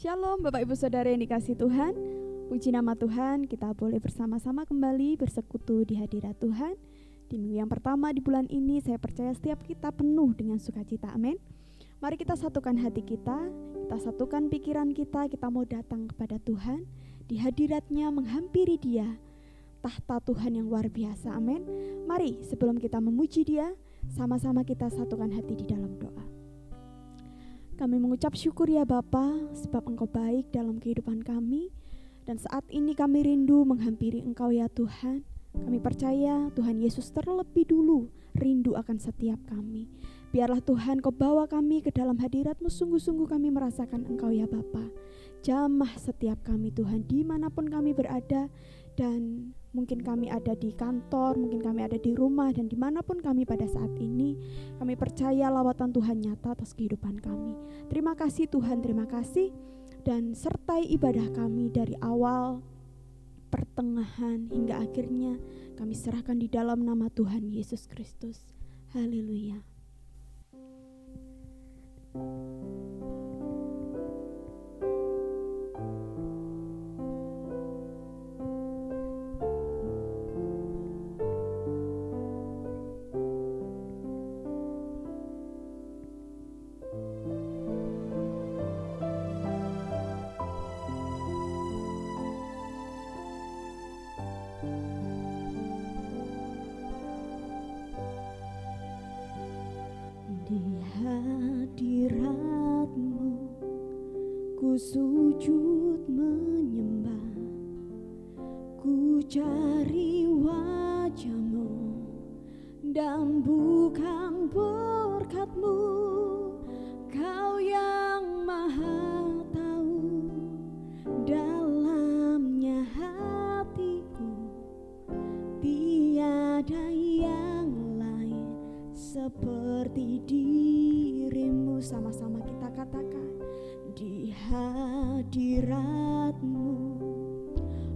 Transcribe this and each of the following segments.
Shalom Bapak Ibu Saudara yang dikasihi Tuhan. Puji nama Tuhan, kita boleh bersama-sama kembali bersekutu di hadirat Tuhan. Di minggu yang pertama di bulan ini, saya percaya setiap kita penuh dengan sukacita, amin. Mari kita satukan hati kita satukan pikiran kita mau datang kepada Tuhan, di hadiratnya menghampiri Dia, tahta Tuhan yang luar biasa, amin. Mari sebelum kita memuji Dia, sama-sama kita satukan hati di dalam doa. Kami mengucap syukur ya Bapa, sebab Engkau baik dalam kehidupan kami. Dan saat ini kami rindu menghampiri Engkau ya Tuhan. Kami percaya Tuhan Yesus terlebih dulu rindu akan setiap kami. Biarlah Tuhan Kau bawa kami ke dalam hadirat-Mu, sungguh-sungguh kami merasakan Engkau ya Bapa. Jamah setiap kami Tuhan, dimanapun kami berada. Dan mungkin kami ada di kantor, mungkin kami ada di rumah, dan dimanapun kami pada saat ini, kami percaya lawatan Tuhan nyata atas kehidupan kami. Terima kasih Tuhan, terima kasih. Dan sertai ibadah kami dari awal, pertengahan, hingga akhirnya kami serahkan di dalam nama Tuhan Yesus Kristus. Haleluya. Ku sujud menyembah, ku cari wajah-Mu, dan bukan berkat-Mu. Kau yang maha tahu dalamnya hatiku, tiada yang lain seperti diri-Mu. Sama-sama kita katakan, di hadirat-Mu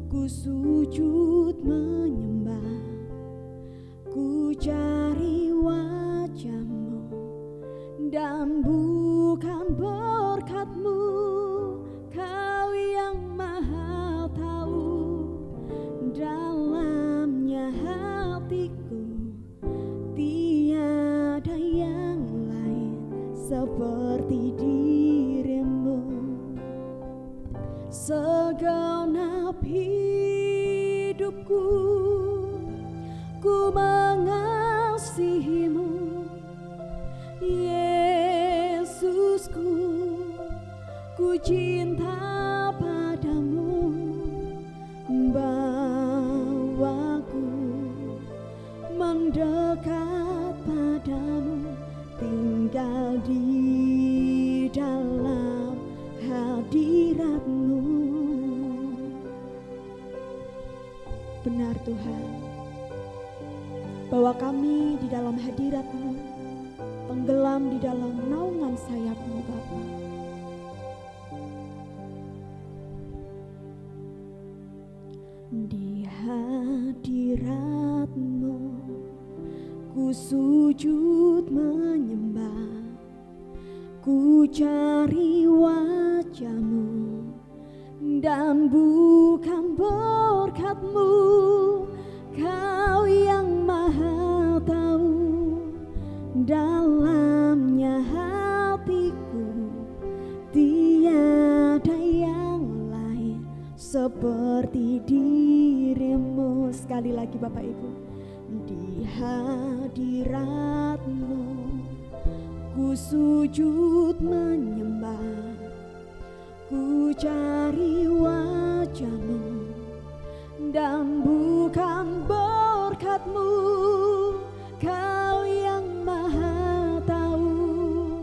ku sujud menyembah, ku cari wajah-Mu, dan bukan berkat-Mu. Kau yang maha tahu dalamnya hatiku, tiada yang lain seperti diri-Mu. Segenap hidupku ku mengasihi-Mu, Yesusku, ku cinta padamu. Bawaku mendekat padamu, tinggal di dalam hadirat-Mu. Benar Tuhan, bawa kami di dalam hadirat-Mu, tenggelam di dalam naungan sayap-Mu Bapa. Di hadirat-Mu ku sujud menyembah, ku cari wajah-Mu, dan bukan berkat-Mu. Kau yang maha tahu dalamnya hatiku, tiada yang lain seperti diri-Mu. Sekali lagi Bapak Ibu, di hadirat-Mu ku sujud menyembah, ku cari wajah-Mu, dan bukan berkat-Mu. Kau yang maha tahu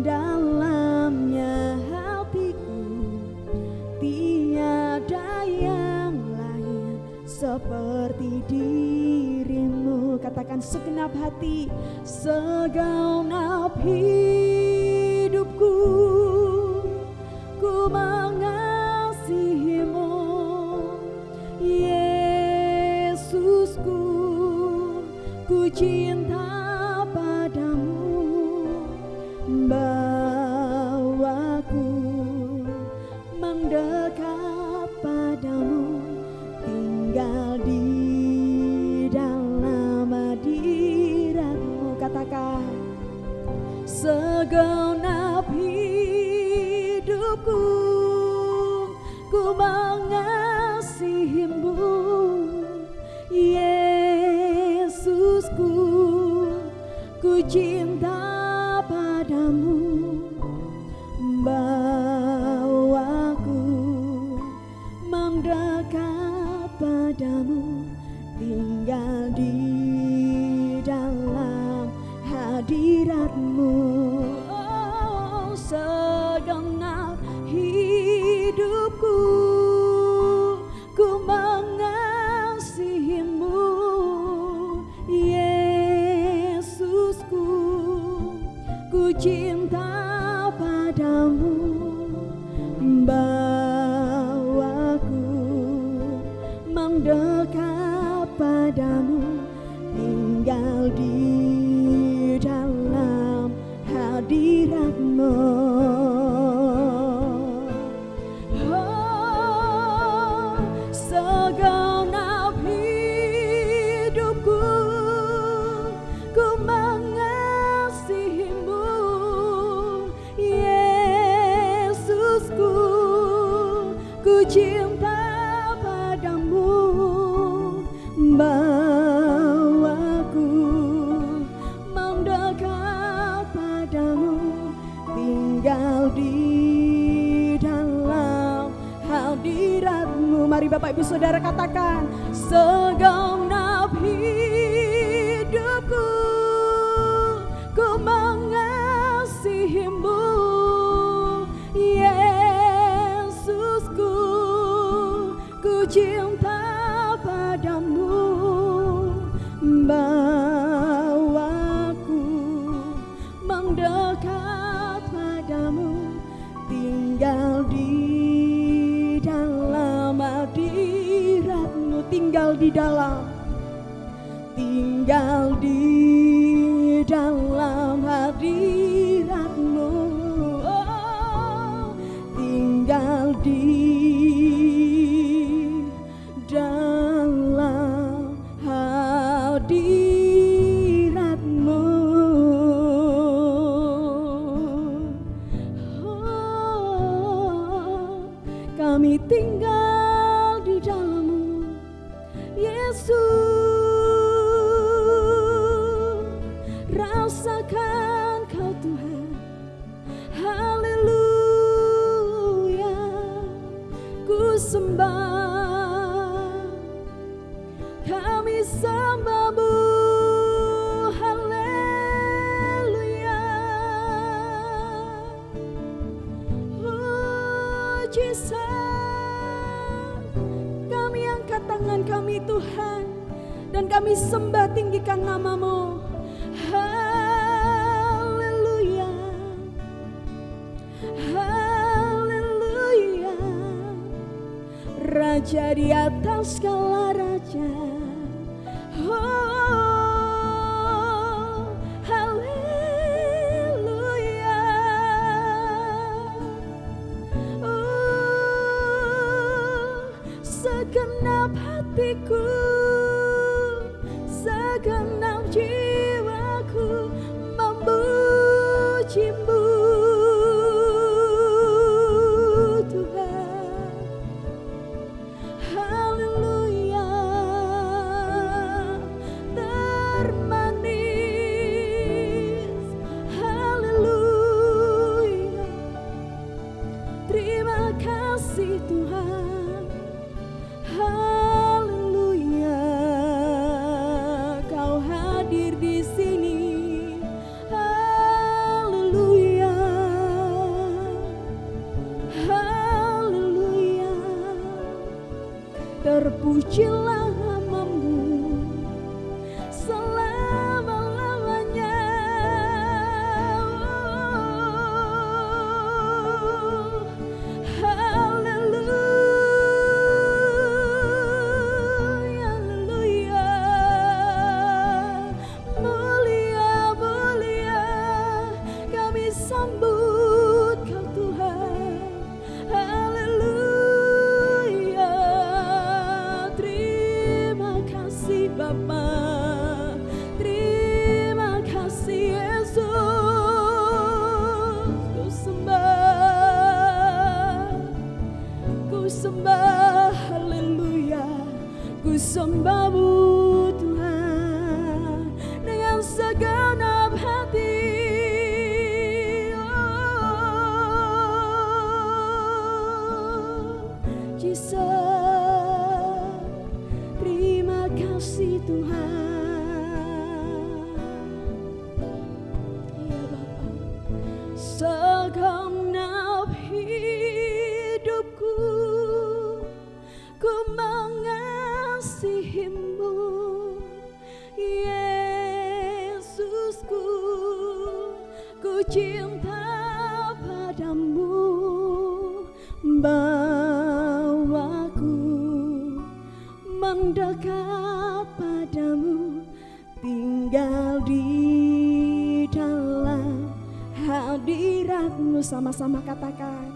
dalamnya hatiku, tiada yang lain seperti diri-Mu. Katakan, segenap hati, segenap hidupku ku mengasihi-Mu, Yesusku, ku cinta padamu. Bawaku katakan, segenap hidupku ku mengasihimu, Yesusku, ku cinta padamu, bawaku mendekat padamu, tinggal di dalam hadiratmu. Oh, segenap hidupku ku mengasihimu, Yesusku, ku cinta padamu, bawaku mendekat padamu, tinggal di dalam hadiratmu. Oh, segenap hidupku ku mengasihimu, Yesusku, ku cinta padamu, bawaku mendekat padamu, tinggal di dalam hadiratmu. Mari Bapak Ibu Saudara katakan, segenap hidupku ku mengasihimu, Yesusku, ku cinta padamu, bawaku mendekat padamu, tinggal di dalam hadiratmu, tinggal di dalam hadiratmu. Oh, tinggal di dalam hadiratmu. Oh, kami tinggal di dalam-Mu, Yesus. Rasakan Kau Tuhan, haleluya, ku sembah, kami sembah-Mu, haleluya. Mujizat, kami angkat tangan kami Tuhan, dan kami sembah tinggikan nama-Mu, haleluya, haleluya. Raja di atas segala raja, oh, haleluya. Oh, segenap hatiku, segenap jiwaku memuji-Mu, Tuhan, haleluya. Termanis, haleluya. Terima kasih Tuhan, haleluya. Kau hadir di sini, haleluya, haleluya. Terpujilah nama-Mu selama-lamanya. Oh, haleluya, haleluya. Mulia, mulia, kami sambut Kau Tuhan, haleluya. Terima kasih Bapa, terima kasih sembahmu Tuhan dengan segenap hati. Jesus, terima kasih Tuhan. Ya Bapa, segenap hidupku ku mengasihimu, Yesusku, ku cinta padamu, bawaku mendekat padamu, tinggal di dalam hadiratmu. Sama-sama katakan,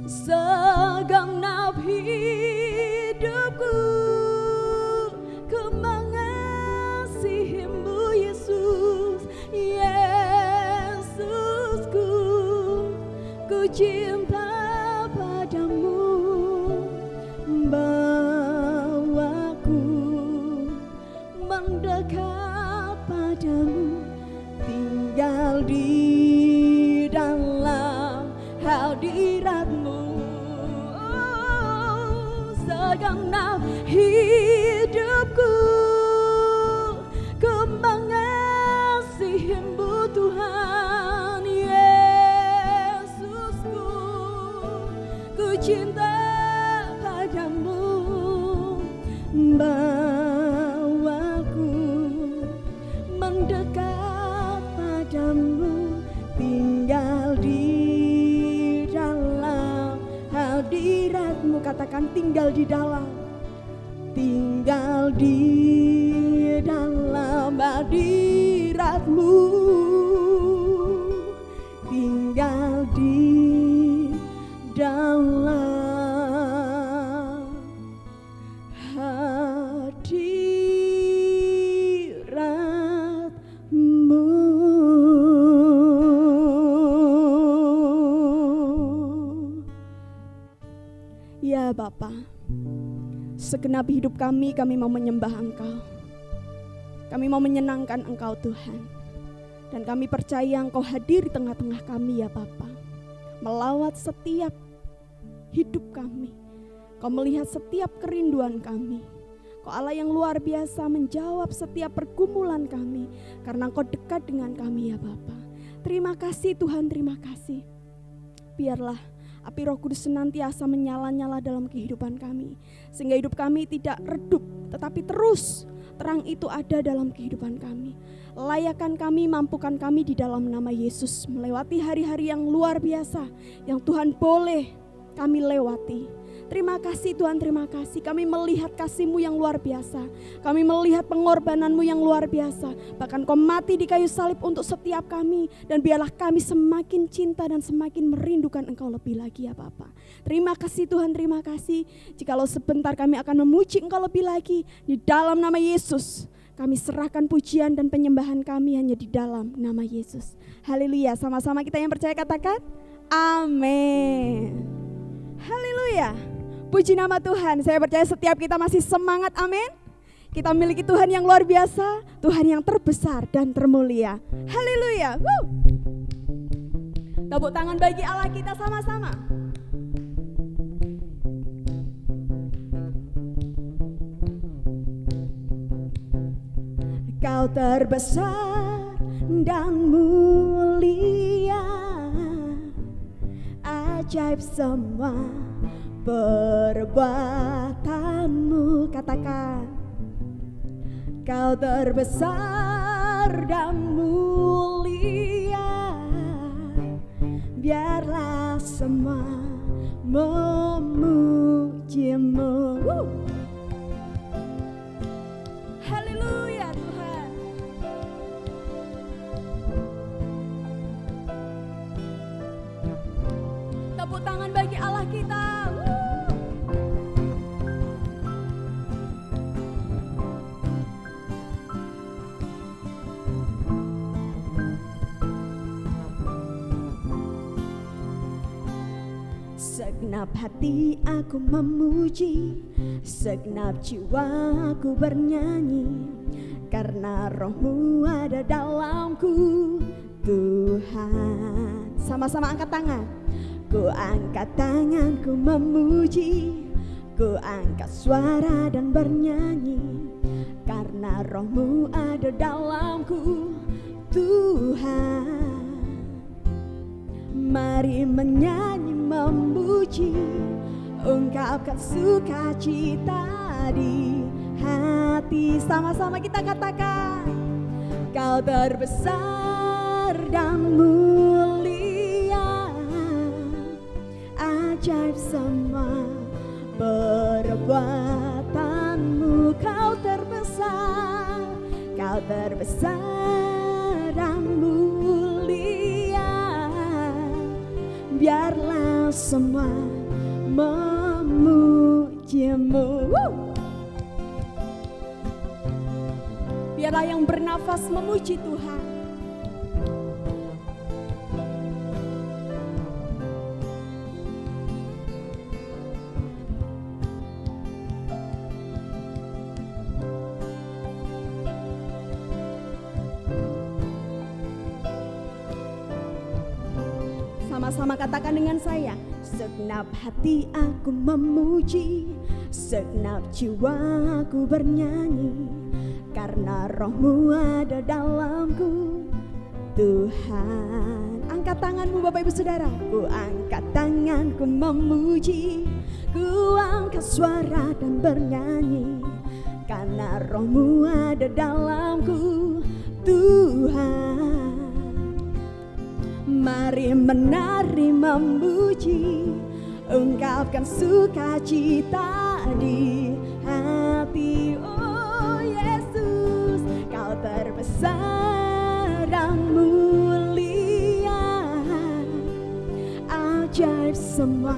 segenap hidupku ku mengasihimu, Yesus, Yesusku, ku cinta padamu, bawaku mendekat padamu, tinggal di dalam hadiratmu. Oh, segenap hidupku ku mengasihimu Tuhan, Yesusku, ku cinta padamu, bawaku mendekat padamu, tinggal di dalam hadiratmu. Katakan, tinggal di dalam, tinggal di dalam hadiratmu, tinggal di dalam hadiratmu. Ya Bapa, segenap hidup kami mau menyembah Engkau. Kami mau menyenangkan Engkau Tuhan. Dan kami percaya Engkau hadir di tengah-tengah kami ya Bapa, melawat setiap hidup kami. Kau melihat setiap kerinduan kami. Kau Allah yang luar biasa menjawab setiap pergumulan kami, karena Engkau dekat dengan kami ya Bapa. Terima kasih Tuhan, terima kasih. Biarlah api Roh Kudus senantiasa menyala-nyala dalam kehidupan kami, sehingga hidup kami tidak redup, tetapi terus terang itu ada dalam kehidupan kami. Layakan kami, mampukan kami di dalam nama Yesus, melewati hari-hari yang luar biasa yang Tuhan boleh kami lewati. Terima kasih Tuhan, terima kasih. Kami melihat kasih-Mu yang luar biasa. Kami melihat pengorbanan-Mu yang luar biasa. Bahkan Kau mati di kayu salib untuk setiap kami. Dan biarlah kami semakin cinta dan semakin merindukan Engkau lebih lagi ya Bapa. Terima kasih Tuhan, terima kasih. Jikalau sebentar kami akan memuji Engkau lebih lagi di dalam nama Yesus. Kami serahkan pujian dan penyembahan kami hanya di dalam nama Yesus. Haleluya, sama-sama kita yang percaya katakan amin. Haleluya. Puji nama Tuhan, saya percaya setiap kita masih semangat, amin. Kita memiliki Tuhan yang luar biasa, Tuhan yang terbesar dan termulia. Haleluya. Tepuk tangan bagi Allah kita sama-sama. Kau terbesar dan mulia, ajaib semua perbuatanmu. Katakan, Kau terbesar dan mulia, biarlah semua memujimu. Haleluya Tuhan. Tepuk tangan bagi Allah kita. Segenap hati aku memuji, Segenap jiwaku bernyanyi, karena Roh-Mu ada dalamku, Tuhan. Sama-sama angkat tangan. Ku angkat tangan, ku memuji, ku angkat suara dan bernyanyi, karena Roh-Mu ada dalamku, Tuhan. Mari menyanyi memuji, ungkapkan sukacita di hati. Sama-sama kita katakan, Kau terbesar dan mulia, ajaib semua perbuatanmu. Kau terbesar, Kau terbesar dan mulia, biarlah semua memujimu. Biarlah yang bernafas memuji Tuhan. Sama-sama katakan dengan saya. Segenap hati aku memuji, segenap jiwaku bernyanyi, karena Roh-Mu ada dalamku, Tuhan. Angkat tanganmu Bapak Ibu Saudara. Ku angkat tanganku memuji, ku angkat suara dan bernyanyi, karena Roh-Mu ada dalamku, Tuhan. Mari menari memuji, ungkapkan sukacita di hati. Oh Yesus, Kau terbesar dan mulia, ajaib semua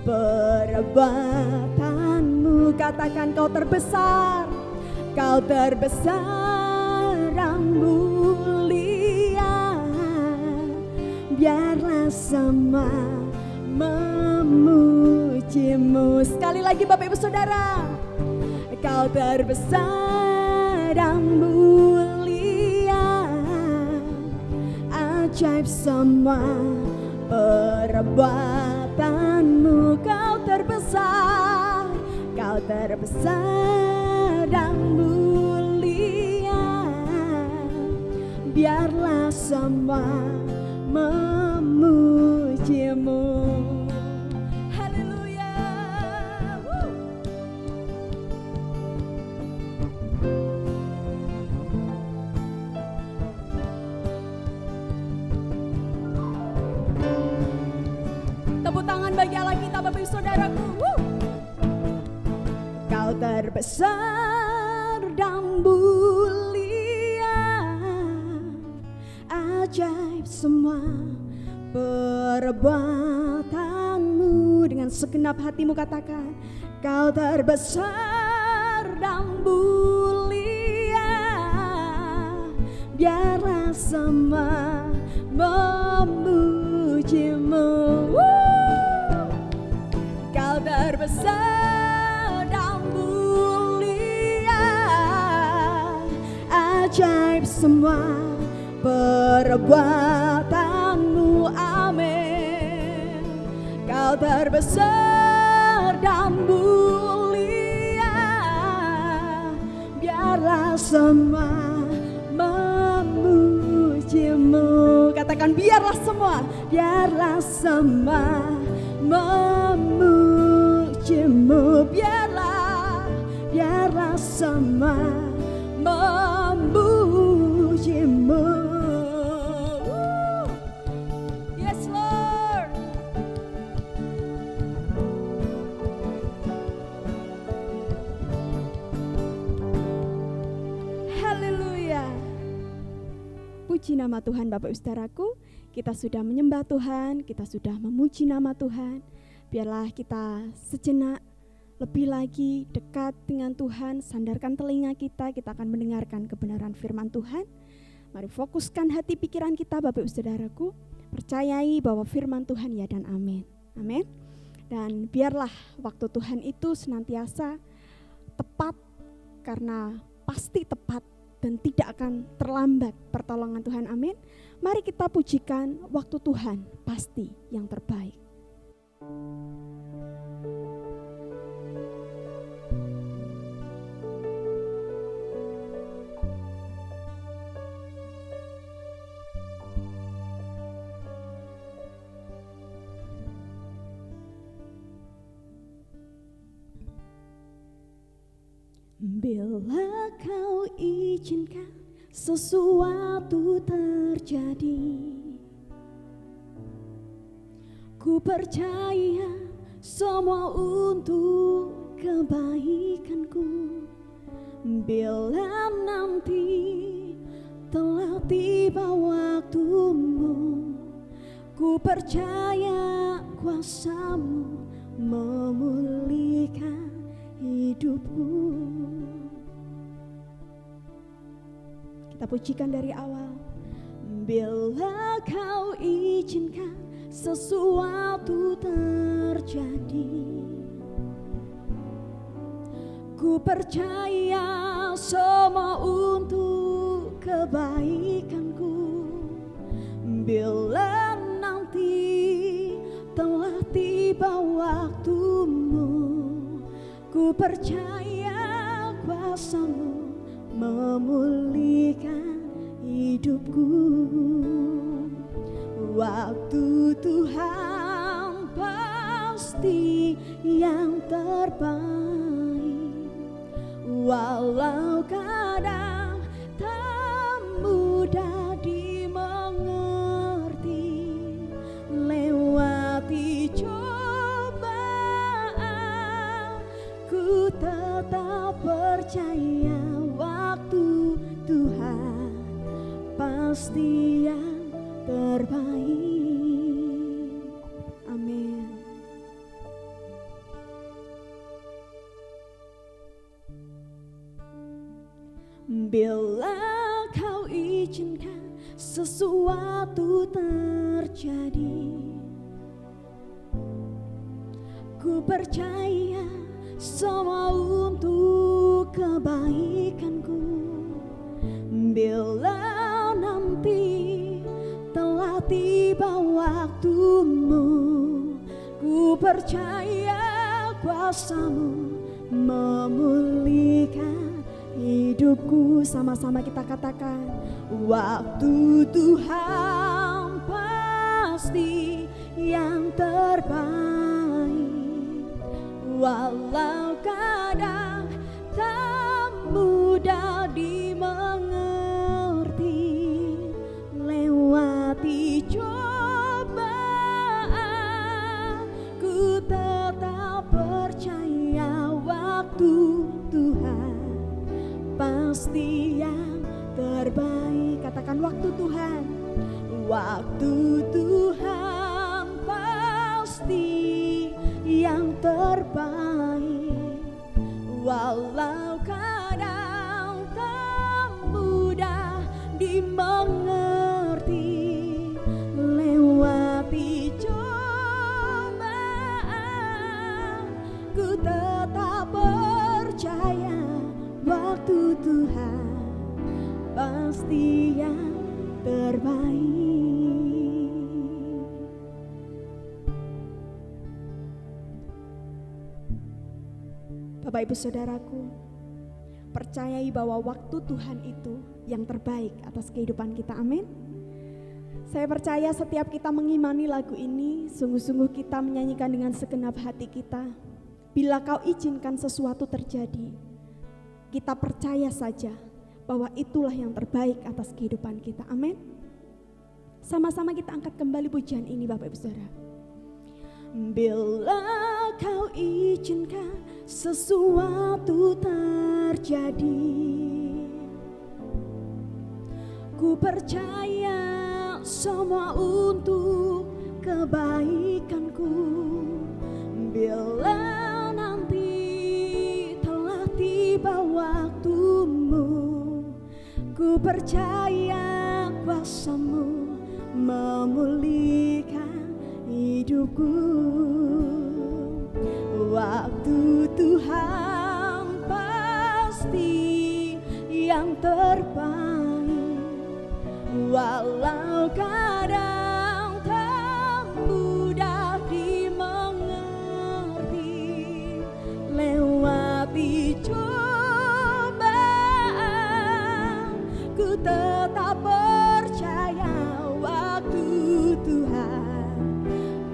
perbuatanmu. Katakan, Kau terbesar, Kau terbesar dan mulia, biarlah semua memujimu. Sekali lagi Bapak Ibu Saudara. Kau terbesar dan mulia, ajaib semua perbuatanmu. Kau terbesar, Kau terbesar dan mulia, biarlah semua memujimu. Haleluya. Tepuk tangan bagi Allah kita Bapak Ibu Saudaraku. Kau terbesar dan mulia, ajaib semua perbuatanmu. Dengan segenap hatimu katakan, Kau terbesar dan mulia, biarlah semua memujimu. Kau terbesar dan mulia, ajaib semua perbuatanmu. Amin. Kau terbesar dan mulia, biarlah semua memujimu. Katakan, biarlah semua, biarlah semua memujimu. Biarlah semua memujimu. Yes Lord. Haleluya. Puji nama Tuhan Bapak Ibu Saudaraku. Kita sudah menyembah Tuhan, kita sudah memuji nama Tuhan. Biarlah kita sejenak lebih lagi dekat dengan Tuhan, sandarkan telinga kita akan mendengarkan kebenaran firman Tuhan. Mari fokuskan hati pikiran kita Bapak Ibu Saudaraku, percayai bahwa firman Tuhan ya dan amin. Amin. Dan biarlah waktu Tuhan itu senantiasa tepat, karena pasti tepat dan tidak akan terlambat pertolongan Tuhan. Amin. Mari kita pujikan waktu Tuhan pasti yang terbaik. Bila kau izinkan sesuatu terjadi, ku percaya semua untuk kebaikanku. Bila nanti telah tiba waktumu, ku percaya kuasa-Mu memulihkan hidupku. Kita pujikan dari awal. Bila kau izinkan sesuatu terjadi, ku percaya semua untuk kebaikanku. Bila nanti telah tiba waktumu, ku percaya kuasa-Mu memulihkan hidupku. Waktu Tuhan pasti yang terbaik, walau kadang tak mudah dimengerti. Lewati cobaan, ku tetap percaya waktu Tuhan pasti yang terbaik. Amin. Bila kau izinkan sesuatu terjadi, ku percaya semua untuk kebaikanku. Bila nanti telah tiba waktumu, ku percaya kuasa-Mu memulihkan hidupku. Sama-sama kita katakan, waktu Tuhan pasti yang terbaik, walau kadang tak mudah dimengerti. Lewati cobaan, ku tetap percaya waktu Tuhan pasti yang terbaik. Katakan waktu Tuhan, waktu Tuhan pasti yang terbaik, walau kadang tak mudah dimengerti. Lewati cobaan, ku tetap percaya waktu Tuhan pasti yang terbaik. Bapak Ibu Saudaraku, percayai bahwa waktu Tuhan itu yang terbaik atas kehidupan kita. Amin. Saya percaya setiap kita mengimani lagu ini, sungguh-sungguh kita menyanyikan dengan segenap hati kita. Bila Kau izinkan sesuatu terjadi, kita percaya saja bahwa itulah yang terbaik atas kehidupan kita. Amin. Sama-sama kita angkat kembali pujian ini, Bapak Ibu Saudara. Bila Kau izinkan sesuatu terjadi, ku percaya semua untuk kebaikanku. Bila nanti telah tiba waktumu, ku percaya kuasa-Mu memulihkan hidupku. Waktu Tuhan pasti yang terbaik, walau kadang tak mudah dimengerti. Lewati cobaan, ku tetap percaya waktu Tuhan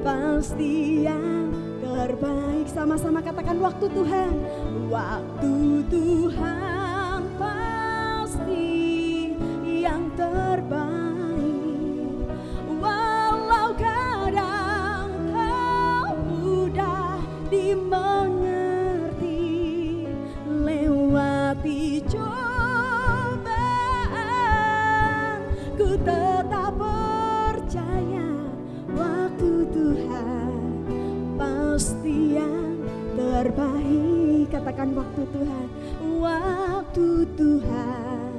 pasti yang terbaik. Sama-sama katakan waktu Tuhan. Waktu Tuhan pasti yang terbaik, walau kadang tak mudah dimengerti. Lewati cobaan, ku tetap percaya waktu Tuhan pasti yang terbaik. Katakan waktu Tuhan. Waktu Tuhan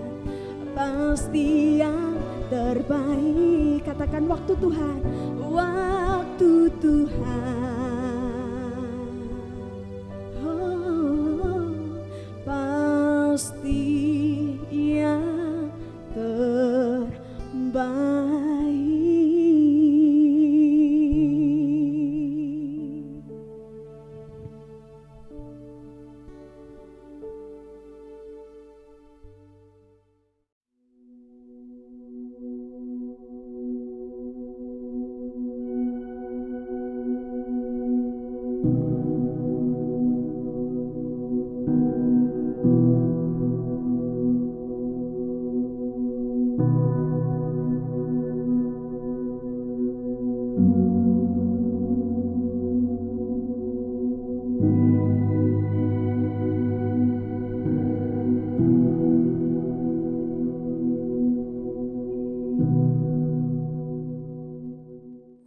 pasti yang terbaik. Katakan waktu Tuhan. Waktu Tuhan, oh, pasti yang terbaik.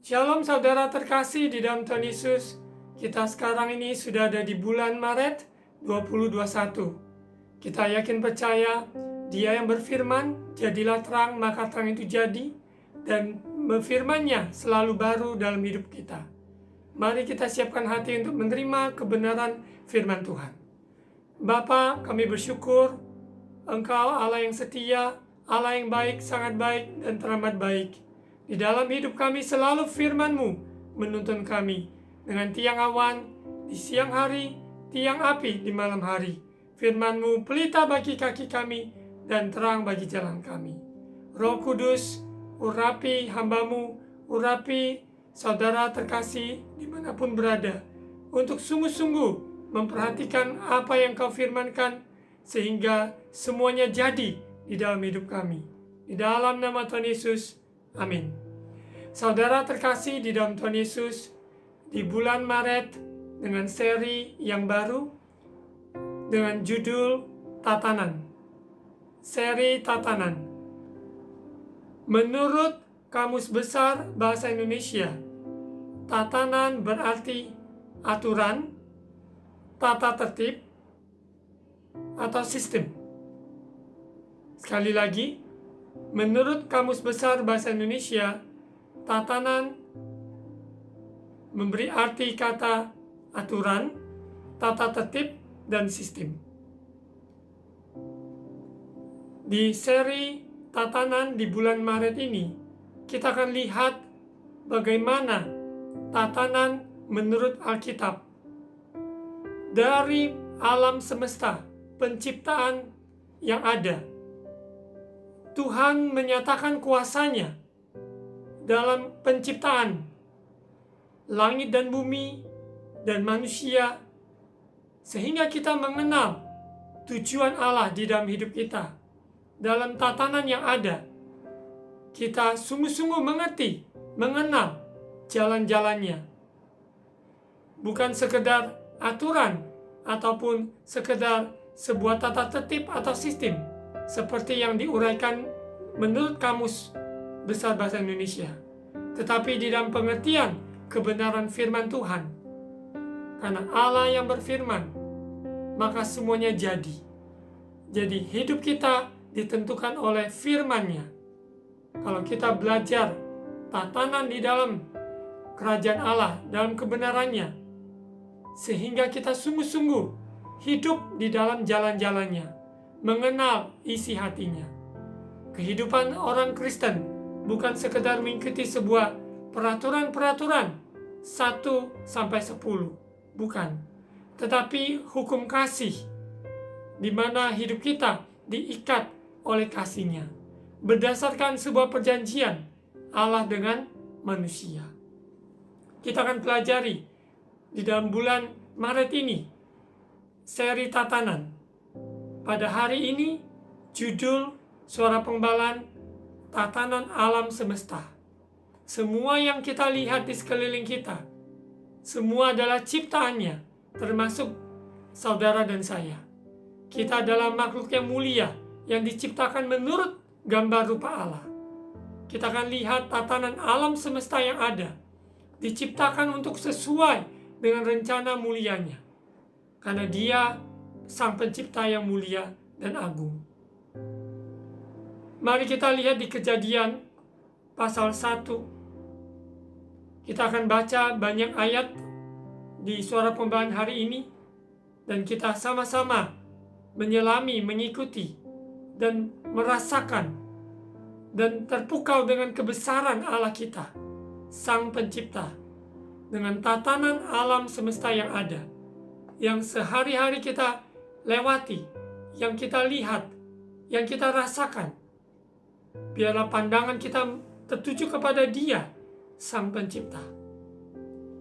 Shalom saudara terkasih di dalam Tuhan Yesus. Kita sekarang ini sudah ada di bulan Maret 2021. Kita yakin percaya Dia yang berfirman, jadilah terang, maka terang itu jadi, dan firman-Nya selalu baru dalam hidup kita. Mari kita siapkan hati untuk menerima kebenaran firman Tuhan. Bapa, kami bersyukur Engkau Allah yang setia, Allah yang baik, sangat baik, dan teramat baik. Di dalam hidup kami selalu firman-Mu menuntun kami dengan tiang awan di siang hari, tiang api di malam hari. Firman-Mu pelita bagi kaki kami dan terang bagi jalan kami. Roh Kudus, urapi hamba-Mu, urapi saudara terkasih dimanapun berada, untuk sungguh-sungguh memperhatikan apa yang Kau firmankan, sehingga semuanya jadi di dalam hidup kami. Di dalam nama Tuhan Yesus, amin. Saudara terkasih di dalam Tuhan Yesus, di bulan Maret dengan seri yang baru dengan judul Tatanan. Seri Tatanan. Menurut Kamus Besar Bahasa Indonesia, tatanan berarti aturan, tata tertib, atau sistem. Sekali lagi, menurut Kamus Besar Bahasa Indonesia, tatanan memberi arti kata aturan, tata tertib, dan sistem. Di seri tatanan di bulan Maret ini, kita akan lihat bagaimana tatanan menurut Alkitab. Dari alam semesta, penciptaan yang ada, Tuhan menyatakan kuasa-Nya dalam penciptaan langit dan bumi dan manusia, sehingga kita mengenal tujuan Allah di dalam hidup kita. Dalam tatanan yang ada, kita sungguh-sungguh mengerti, mengenal jalan-jalannya. Bukan sekedar aturan ataupun sekedar sebuah tata tertib atau sistem seperti yang diuraikan menurut Kamus Besar Bahasa Indonesia, tetapi di dalam pengertian kebenaran firman Tuhan. Karena Allah yang berfirman, maka semuanya jadi. Jadi hidup kita ditentukan oleh firman-Nya. Kalau kita belajar tatanan di dalam kerajaan Allah, dalam kebenarannya, sehingga kita sungguh-sungguh hidup di dalam jalan-jalannya, mengenal isi hatinya. Kehidupan orang Kristen bukan sekedar mengikuti sebuah peraturan-peraturan 1-10, bukan. Tetapi hukum kasih, di mana hidup kita diikat oleh kasih-Nya, berdasarkan sebuah perjanjian Allah dengan manusia. Kita akan pelajari di dalam bulan Maret ini seri tatanan. Pada hari ini judul Suara Penggalan, Tatanan Alam Semesta. Semua yang kita lihat di sekeliling kita, semua adalah ciptaannya, termasuk saudara dan saya. Kita adalah makhluk yang mulia yang diciptakan menurut gambar rupa Allah. Kita akan lihat tatanan alam semesta yang ada, diciptakan untuk sesuai dengan rencana mulianya. Karena Dia Sang Pencipta yang mulia dan agung. Mari kita lihat di Kejadian pasal 1. Kita akan baca banyak ayat di Suara Penggalan hari ini, dan kita sama-sama menyelami, mengikuti, dan merasakan dan terpukau dengan kebesaran Allah kita, Sang Pencipta, dengan tatanan alam semesta yang ada, yang sehari-hari kita lewati, yang kita lihat, yang kita rasakan. Biarlah pandangan kita tertuju kepada Dia, Sang Pencipta.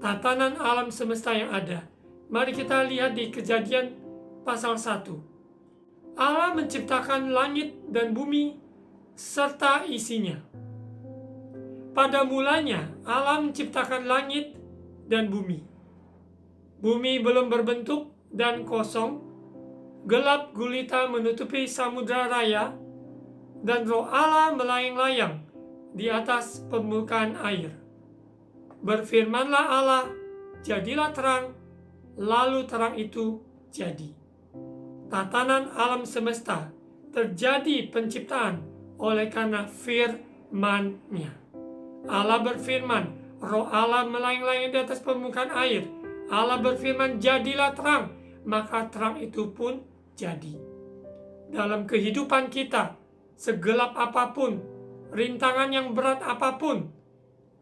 Tatanan alam semesta yang ada. Mari kita lihat di Kejadian pasal 1. Allah menciptakan langit dan bumi serta isinya. Pada mulanya Allah menciptakan langit dan bumi. Bumi belum berbentuk dan kosong, gelap gulita menutupi samudra raya, dan Roh Allah melayang-layang di atas permukaan air. Berfirmanlah Allah, jadilah terang, lalu terang itu jadi. Tatanan alam semesta terjadi penciptaan oleh karena firman-Nya. Allah berfirman, Roh Allah melayang-layang di atas permukaan air. Allah berfirman, jadilah terang, maka terang itu pun jadi. Dalam kehidupan kita, segelap apapun, rintangan yang berat apapun,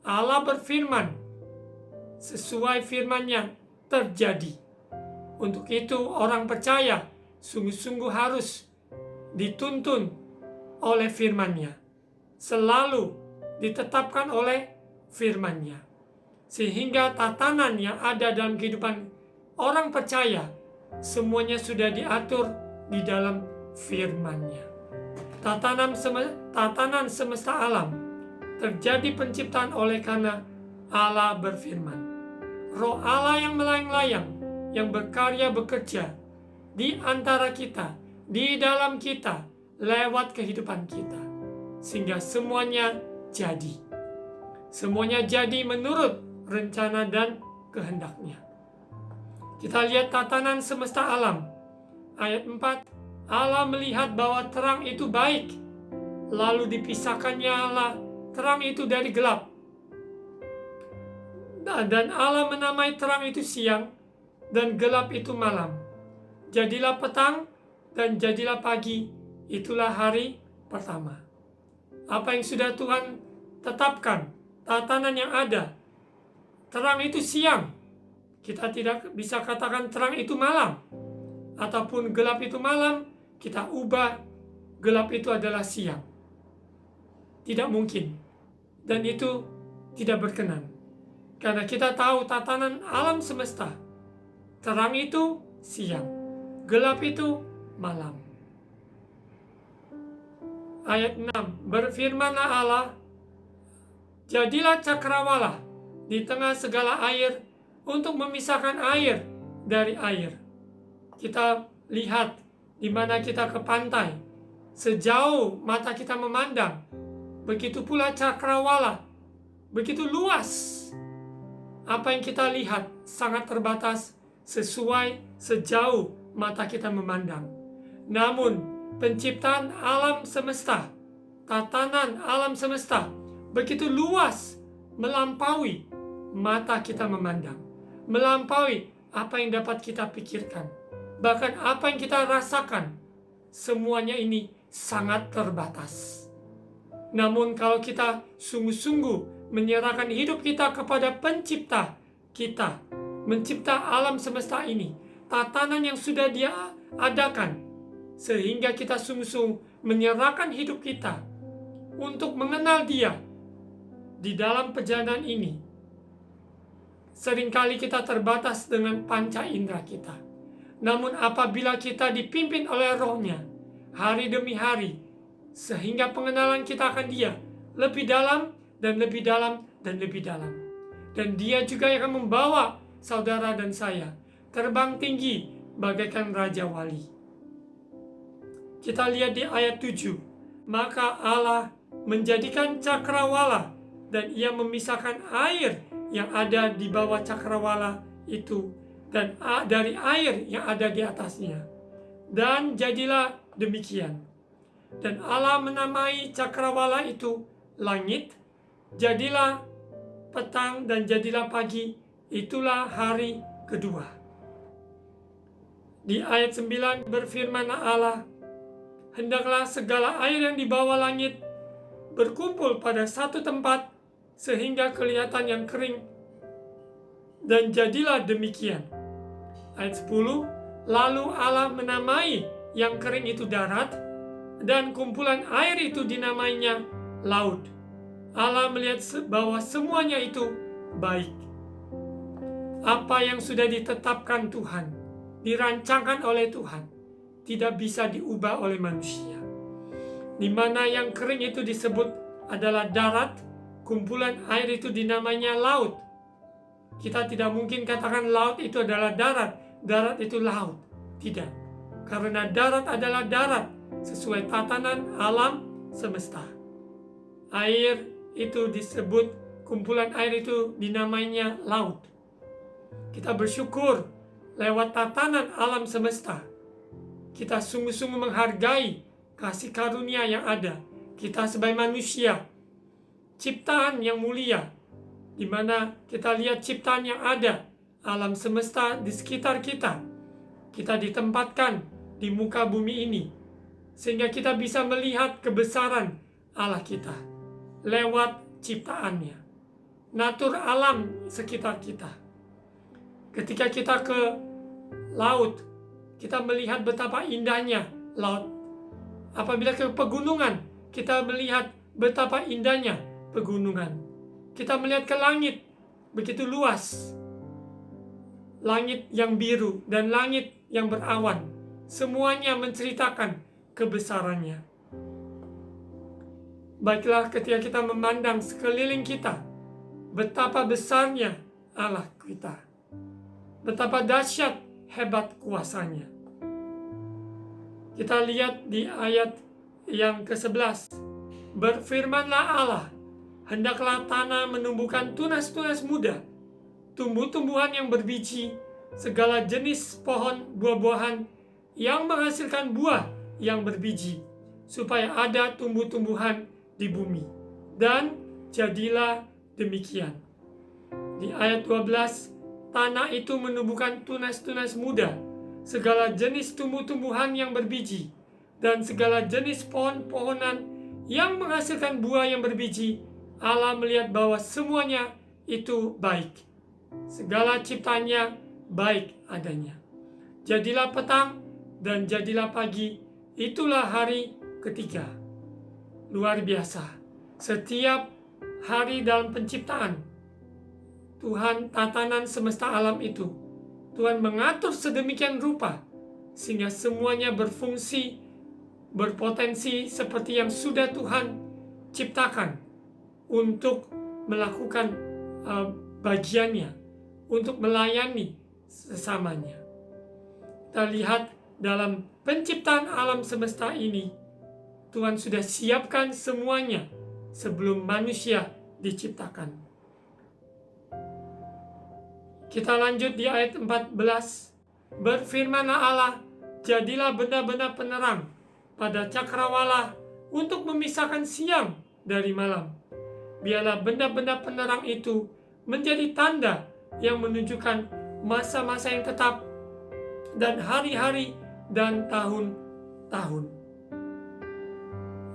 Allah berfirman, sesuai firman-Nya terjadi. Untuk itu orang percaya sungguh-sungguh harus dituntun oleh firman-Nya, selalu ditetapkan oleh firman-Nya, sehingga tatanan yang ada dalam kehidupan orang percaya semuanya sudah diatur di dalam firman-Nya. Tatanan semesta alam terjadi penciptaan oleh karena Allah berfirman. Roh Allah yang melayang-layang, yang berkarya bekerja di antara kita, di dalam kita, lewat kehidupan kita, sehingga semuanya jadi. Semuanya jadi menurut rencana dan kehendak-Nya. Kita lihat tatanan semesta alam. Ayat 4. Allah melihat bahwa terang itu baik, lalu dipisahkannya Allah terang itu dari gelap. Dan Allah menamai terang itu siang, dan gelap itu malam. Jadilah petang, dan jadilah pagi, itulah hari pertama. Apa yang sudah Tuhan tetapkan, tatanan yang ada, terang itu siang. Kita tidak bisa katakan terang itu malam, ataupun gelap itu malam, kita ubah gelap itu adalah siang. Tidak mungkin. Dan itu tidak berkenan. Karena kita tahu tatanan alam semesta. Terang itu siang, gelap itu malam. Ayat 6. Berfirmanlah Allah, jadilah cakrawala di tengah segala air untuk memisahkan air dari air. Kita lihat di mana kita ke pantai, sejauh mata kita memandang, begitu pula cakrawala, begitu luas. Apa yang kita lihat sangat terbatas sesuai sejauh mata kita memandang. Namun penciptaan alam semesta, tatanan alam semesta begitu luas, melampaui mata kita memandang, melampaui apa yang dapat kita pikirkan, bahkan apa yang kita rasakan, semuanya ini sangat terbatas. Namun kalau kita sungguh-sungguh menyerahkan hidup kita kepada pencipta kita, mencipta alam semesta ini, tatanan yang sudah Dia adakan, sehingga kita sungguh-sungguh menyerahkan hidup kita untuk mengenal Dia di dalam perjalanan ini. Seringkali kita terbatas dengan panca indera kita. Namun apabila kita dipimpin oleh Roh-Nya hari demi hari, sehingga pengenalan kita akan Dia lebih dalam dan lebih dalam dan lebih dalam. Dan Dia juga yang akan membawa saudara dan saya terbang tinggi bagaikan Raja Wali. Kita lihat di ayat 7. Maka Allah menjadikan cakrawala dan Ia memisahkan air yang ada di bawah cakrawala itu dan dari air yang ada di atasnya. Dan jadilah demikian. Dan Allah menamai cakrawala itu langit, jadilah petang dan jadilah pagi, itulah hari kedua. Di ayat 9 berfirman Allah, hendaklah segala air yang di bawah langit berkumpul pada satu tempat sehingga kelihatan yang kering, dan jadilah demikian. Ayat 10, lalu Allah menamai yang kering itu darat, dan kumpulan air itu dinamainya laut. Allah melihat bahwa semuanya itu baik. Apa yang sudah ditetapkan Tuhan, dirancangkan oleh Tuhan, tidak bisa diubah oleh manusia. Di mana yang kering itu disebut adalah darat, kumpulan air itu dinamainya laut. Kita tidak mungkin katakan laut itu adalah darat, darat itu laut. Tidak, karena darat adalah darat sesuai tatanan alam semesta. Air itu disebut, kumpulan air itu dinamainya laut. Kita bersyukur lewat tatanan alam semesta. Kita sungguh-sungguh menghargai kasih karunia yang ada. Kita sebagai manusia, ciptaan yang mulia, di mana kita lihat ciptaan yang ada, alam semesta di sekitar kita. Kita ditempatkan di muka bumi ini, sehingga kita bisa melihat kebesaran Allah kita lewat ciptaannya, natur alam sekitar kita. Ketika kita ke laut, kita melihat betapa indahnya laut. Apabila ke pegunungan, kita melihat betapa indahnya pegunungan. Kita melihat ke langit, begitu luas. Langit yang biru dan langit yang berawan, semuanya menceritakan kebesarannya. Baiklah, ketika kita memandang sekeliling kita, betapa besarnya Allah kita, betapa dahsyat hebat kuasanya. Kita lihat di ayat yang ke-11, berfirmanlah Allah, hendaklah tanah menumbuhkan tunas-tunas muda, tumbuh-tumbuhan yang berbiji, segala jenis pohon buah-buahan yang menghasilkan buah yang berbiji, supaya ada tumbuh-tumbuhan di bumi. Dan jadilah demikian. Di ayat 12, tanah itu menumbuhkan tunas-tunas muda, segala jenis tumbuh-tumbuhan yang berbiji, dan segala jenis pohon-pohonan yang menghasilkan buah yang berbiji. Allah melihat bahwa semuanya itu baik. Segala ciptanya baik adanya. Jadilah petang dan jadilah pagi, itulah hari ketiga. Luar biasa. Setiap hari dalam penciptaan Tuhan, tatanan semesta alam itu, Tuhan mengatur sedemikian rupa sehingga semuanya berfungsi, berpotensi seperti yang sudah Tuhan ciptakan untuk melakukan bagiannya, untuk melayani sesamanya. Kita lihat dalam penciptaan alam semesta ini, Tuhan sudah siapkan semuanya sebelum manusia diciptakan. Kita lanjut di ayat 14. Berfirmanlah Allah, jadilah benda-benda penerang pada cakrawala untuk memisahkan siang dari malam. Biarlah benda-benda penerang itu menjadi tanda yang menunjukkan masa-masa yang tetap, dan hari-hari dan tahun-tahun.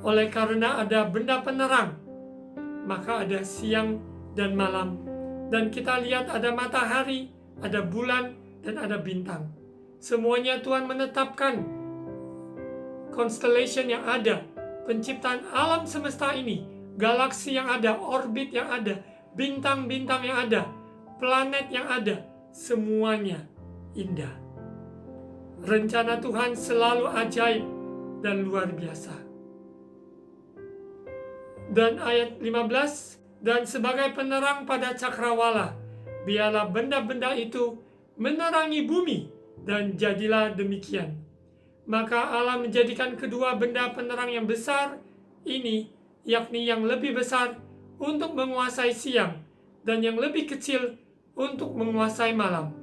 Oleh karena ada benda penerang, maka ada siang dan malam. Dan kita lihat ada matahari, ada bulan, dan ada bintang. Semuanya Tuhan menetapkan constellation yang ada, penciptaan alam semesta ini, galaksi yang ada, orbit yang ada, bintang-bintang yang ada, planet yang ada, semuanya indah. Rencana Tuhan selalu ajaib dan luar biasa. Dan ayat 15, dan sebagai penerang pada cakrawala, biarlah benda-benda itu menerangi bumi, dan jadilah demikian. Maka Allah menjadikan kedua benda penerang yang besar ini, yakni yang lebih besar untuk menguasai siang, dan yang lebih kecil untuk menguasai malam,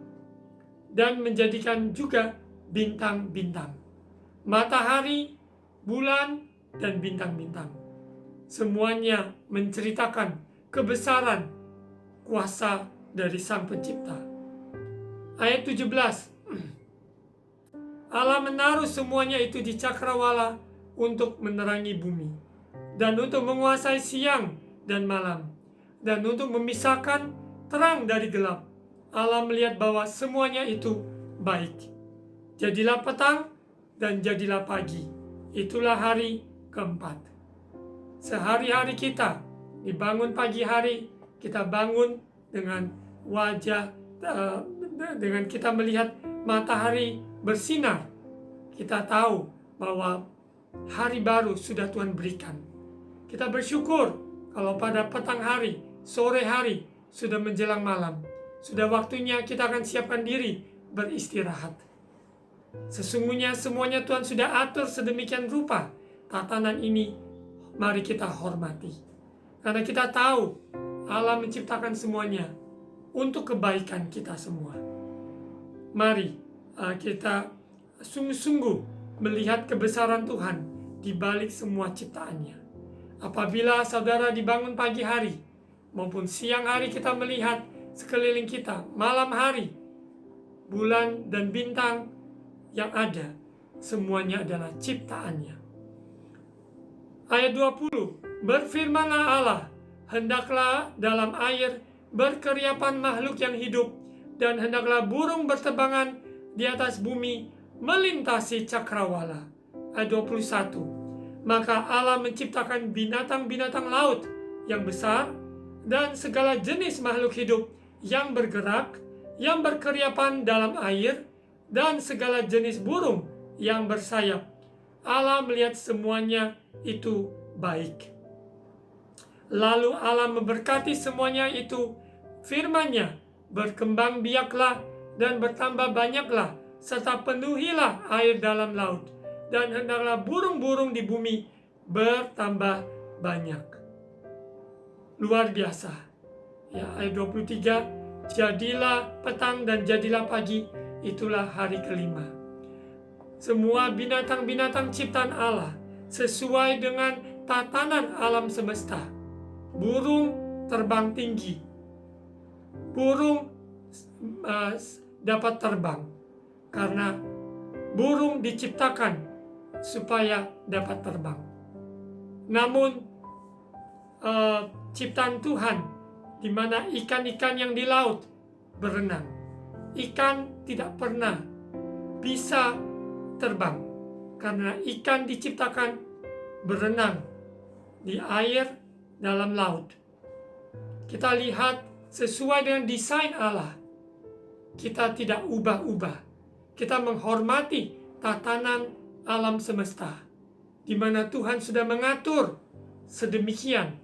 dan menjadikan juga bintang-bintang, matahari, bulan, dan bintang-bintang. Semuanya menceritakan kebesaran kuasa dari Sang Pencipta. Ayat 17, Allah menaruh semuanya itu di cakrawala untuk menerangi bumi, dan untuk menguasai siang dan malam, dan untuk memisahkan terang dari gelap. Allah melihat bahwa semuanya itu baik. Jadilah petang dan jadilah pagi. Itulah hari keempat. Sehari-hari kita dibangun pagi hari, kita bangun dengan wajah, dengan kita melihat matahari bersinar. Kita tahu bahwa hari baru sudah Tuhan berikan. Kita bersyukur kalau pada petang hari, sore hari, sudah menjelang malam. Sudah waktunya kita akan siapkan diri beristirahat. Sesungguhnya semuanya Tuhan sudah atur sedemikian rupa. Tatanan ini mari kita hormati. Karena kita tahu Allah menciptakan semuanya untuk kebaikan kita semua. Mari kita sungguh-sungguh melihat kebesaran Tuhan di balik semua ciptaannya. Apabila saudara dibangun pagi hari maupun siang hari, kita melihat sekeliling kita, malam hari, bulan dan bintang yang ada, semuanya adalah ciptaannya. Ayat 20, berfirmanlah Allah, hendaklah dalam air berkeriapan makhluk yang hidup, dan hendaklah burung berterbangan di atas bumi melintasi cakrawala. Ayat 21, maka Allah menciptakan binatang-binatang laut yang besar dan segala jenis makhluk hidup yang bergerak, yang berkeriapan dalam air, dan segala jenis burung yang bersayap. Allah melihat semuanya itu baik. Lalu Allah memberkati semuanya itu, firman-Nya, berkembang biaklah dan bertambah banyaklah, serta penuhilah air dalam laut, dan hendaklah burung-burung di bumi bertambah banyak. Luar biasa. Ya, ayat 23, jadilah petang dan jadilah pagi, itulah hari kelima. Semua binatang-binatang ciptaan Allah sesuai dengan tatanan alam semesta. Burung terbang tinggi. Burung dapat terbang karena burung diciptakan supaya dapat terbang. Namun ciptaan Tuhan, di mana ikan-ikan yang di laut berenang, ikan tidak pernah bisa terbang karena ikan diciptakan berenang di air dalam laut. Kita lihat sesuai dengan desain Allah. Kita tidak ubah-ubah. Kita menghormati tatanan alam semesta, di mana Tuhan sudah mengatur sedemikian.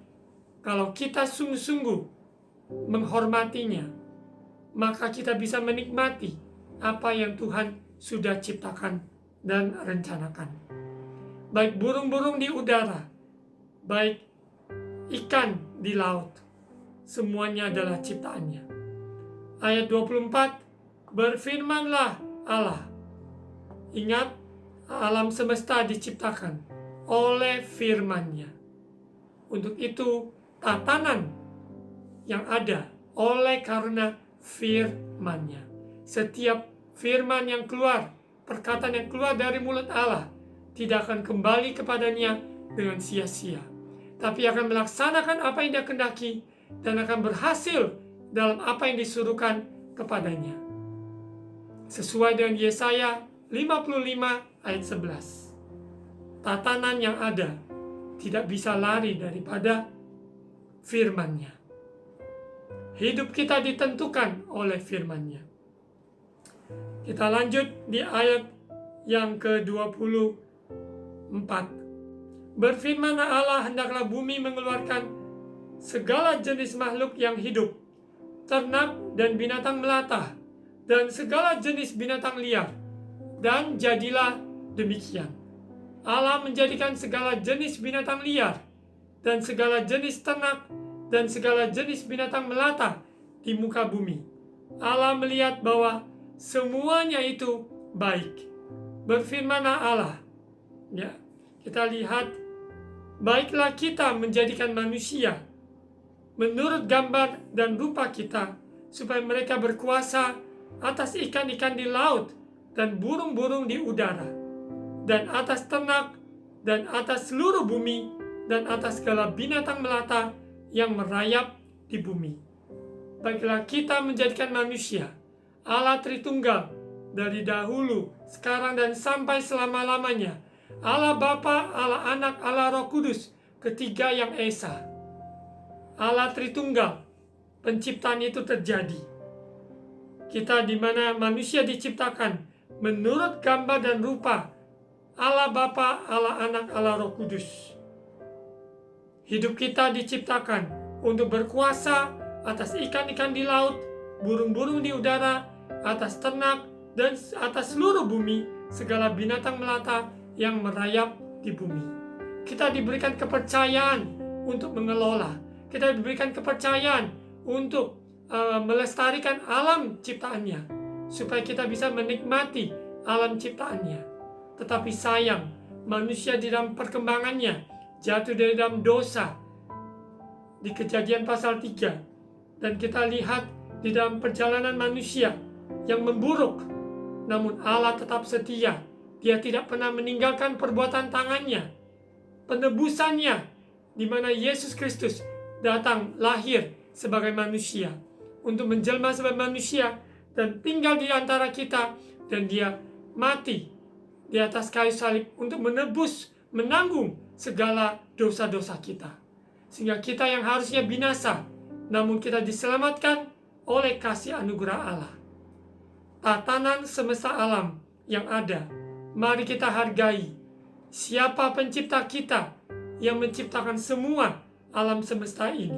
Kalau kita sungguh-sungguh menghormatinya, maka kita bisa menikmati apa yang Tuhan sudah ciptakan dan rencanakan. Baik burung-burung di udara, baik ikan di laut, semuanya adalah ciptaannya. Ayat 24, berfirmanlah Allah. Ingat, alam semesta diciptakan oleh firman-Nya. Untuk itu, tatanan yang ada oleh karena firman-Nya. setiap firman yang keluar, perkataan yang keluar dari mulut Allah tidak akan kembali kepadanya dengan sia-sia, tapi akan melaksanakan apa yang dia kehendaki dan akan berhasil dalam apa yang disuruhkan kepadanya. Sesuai dengan Yesaya 55 ayat 11. Tatanan yang ada tidak bisa lari daripada firman-Nya. Hidup kita ditentukan oleh firman-Nya. Kita lanjut di ayat yang ke-24. Berfirmanlah Allah, hendaklah bumi mengeluarkan segala jenis makhluk yang hidup, ternak dan binatang melata, dan segala jenis binatang liar. Dan jadilah demikian. Allah menjadikan segala jenis binatang liar, dan segala jenis ternak, dan segala jenis binatang melata di muka bumi. Allah melihat bahwa semuanya itu baik. Berfirmanlah Allah. Ya, kita lihat, baiklah kita menjadikan manusia menurut gambar dan rupa kita, supaya mereka berkuasa atas ikan-ikan di laut dan burung-burung di udara, dan atas ternak, dan atas seluruh bumi, dan atas segala binatang melata yang merayap di bumi. Baiklah kita menjadikan manusia, Allah Tritunggal, dari dahulu, sekarang, dan sampai selama-lamanya. Allah Bapa, Allah Anak, Allah Roh Kudus, ketiga yang esa. Allah Tritunggal, penciptaan itu terjadi. Kita di mana manusia diciptakan menurut gambar dan rupa Allah Bapa, Allah Anak, Allah Roh Kudus. Hidup kita diciptakan untuk berkuasa atas ikan-ikan di laut, burung-burung di udara, atas ternak, dan atas seluruh bumi, segala binatang melata yang merayap di bumi. Kita diberikan kepercayaan untuk mengelola. Kita diberikan kepercayaan untuk melestarikan alam ciptaannya, supaya kita bisa menikmati alam ciptaannya. Tetapi sayang, manusia di dalam perkembangannya jatuh dari dalam dosa di Kejadian pasal 3. Dan kita lihat di dalam perjalanan manusia yang memburuk, namun Allah tetap setia. Dia tidak pernah meninggalkan perbuatan tangannya, penebusannya, di mana Yesus Kristus datang lahir sebagai manusia, untuk menjelma sebagai manusia dan tinggal di antara kita, dan dia mati di atas kayu salib untuk menebus, menanggung segala dosa-dosa kita, sehingga kita yang harusnya binasa, namun kita diselamatkan oleh kasih anugerah Allah. Tatanan semesta alam yang ada, mari kita hargai siapa pencipta kita yang menciptakan semua alam semesta ini,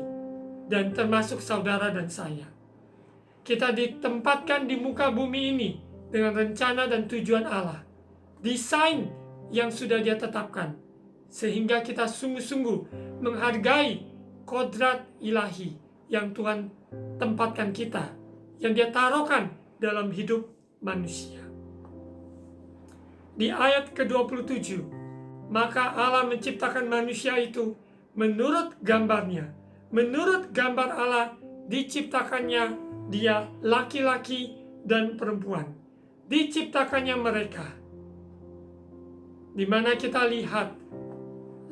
dan termasuk saudara dan saya. Kita ditempatkan di muka bumi ini dengan rencana dan tujuan Allah, desain yang sudah Dia tetapkan, sehingga kita sungguh-sungguh menghargai kodrat ilahi yang Tuhan tempatkan kita, yang Dia taruhkan dalam hidup manusia. Di ayat ke-27, maka Allah menciptakan manusia itu menurut gambarnya. Menurut gambar Allah diciptakannya dia, laki-laki dan perempuan. Diciptakannya mereka. Di mana kita lihat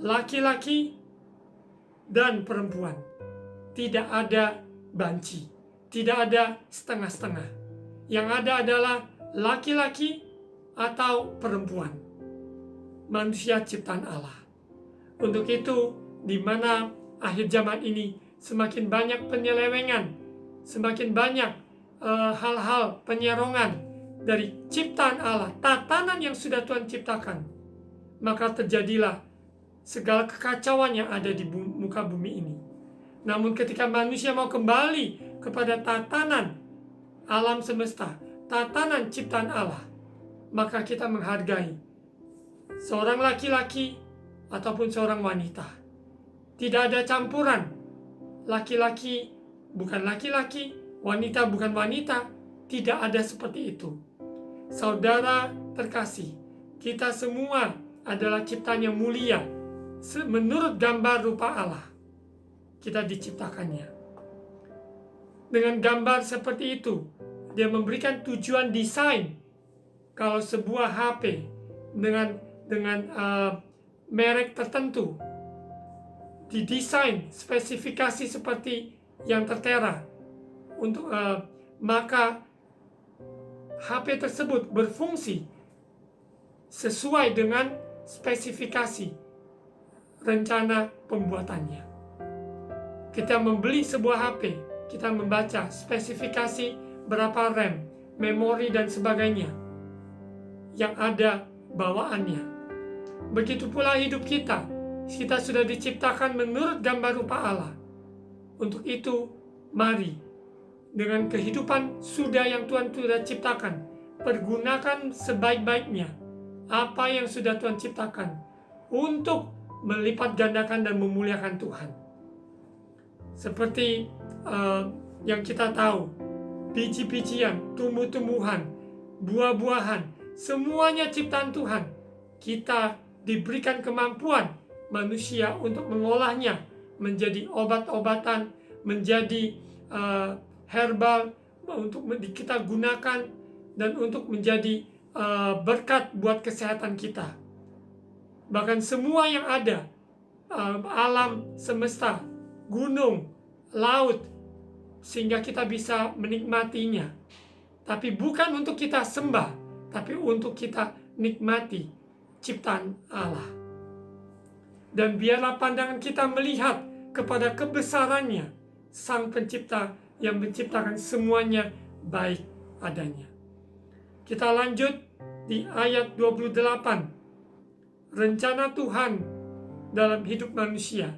laki-laki dan perempuan. Tidak ada banci, tidak ada setengah-setengah. Yang ada adalah laki-laki atau perempuan. Manusia ciptaan Allah. Untuk itu, di mana akhir zaman ini semakin banyak penyelewengan, semakin banyak hal-hal penyerongan dari ciptaan Allah, tatanan yang sudah Tuhan ciptakan, maka terjadilah segala kekacauan yang ada di muka bumi ini. Namun ketika manusia mau kembali kepada tatanan alam semesta, tatanan ciptaan Allah, maka kita menghargai seorang laki-laki ataupun seorang wanita. Tidak ada campuran. Laki-laki bukan laki-laki, wanita bukan wanita. Tidak ada seperti itu. Saudara terkasih, kita semua adalah ciptaan yang mulia menurut gambar rupa Allah. Kita diciptakannya dengan gambar seperti itu, Dia memberikan tujuan desain. Kalau sebuah HP dengan merek tertentu didesain spesifikasi seperti yang tertera untuk maka HP tersebut berfungsi sesuai dengan spesifikasi rencana pembuatannya. Kita membeli sebuah HP, kita membaca spesifikasi berapa RAM, memori dan sebagainya yang ada bawaannya. Begitu pula hidup kita sudah diciptakan menurut gambar rupa Allah. Untuk itu, mari dengan kehidupan yang Tuhan sudah ciptakan, pergunakan sebaik-baiknya apa yang sudah Tuhan ciptakan untuk melipat gandakan dan memuliakan Tuhan. Seperti yang kita tahu, biji-bijian, tumbuh-tumbuhan, buah-buahan, semuanya ciptaan Tuhan. Kita diberikan kemampuan manusia untuk mengolahnya menjadi obat-obatan, menjadi herbal untuk kita gunakan dan untuk menjadi berkat buat kesehatan kita. Bahkan semua yang ada, alam semesta, gunung, laut, sehingga kita bisa menikmatinya. Tapi bukan untuk kita sembah, tapi untuk kita nikmati ciptaan Allah. Dan biarlah pandangan kita melihat kepada kebesarannya, Sang Pencipta yang menciptakan semuanya baik adanya. Kita lanjut di ayat 28. Rencana Tuhan dalam hidup manusia,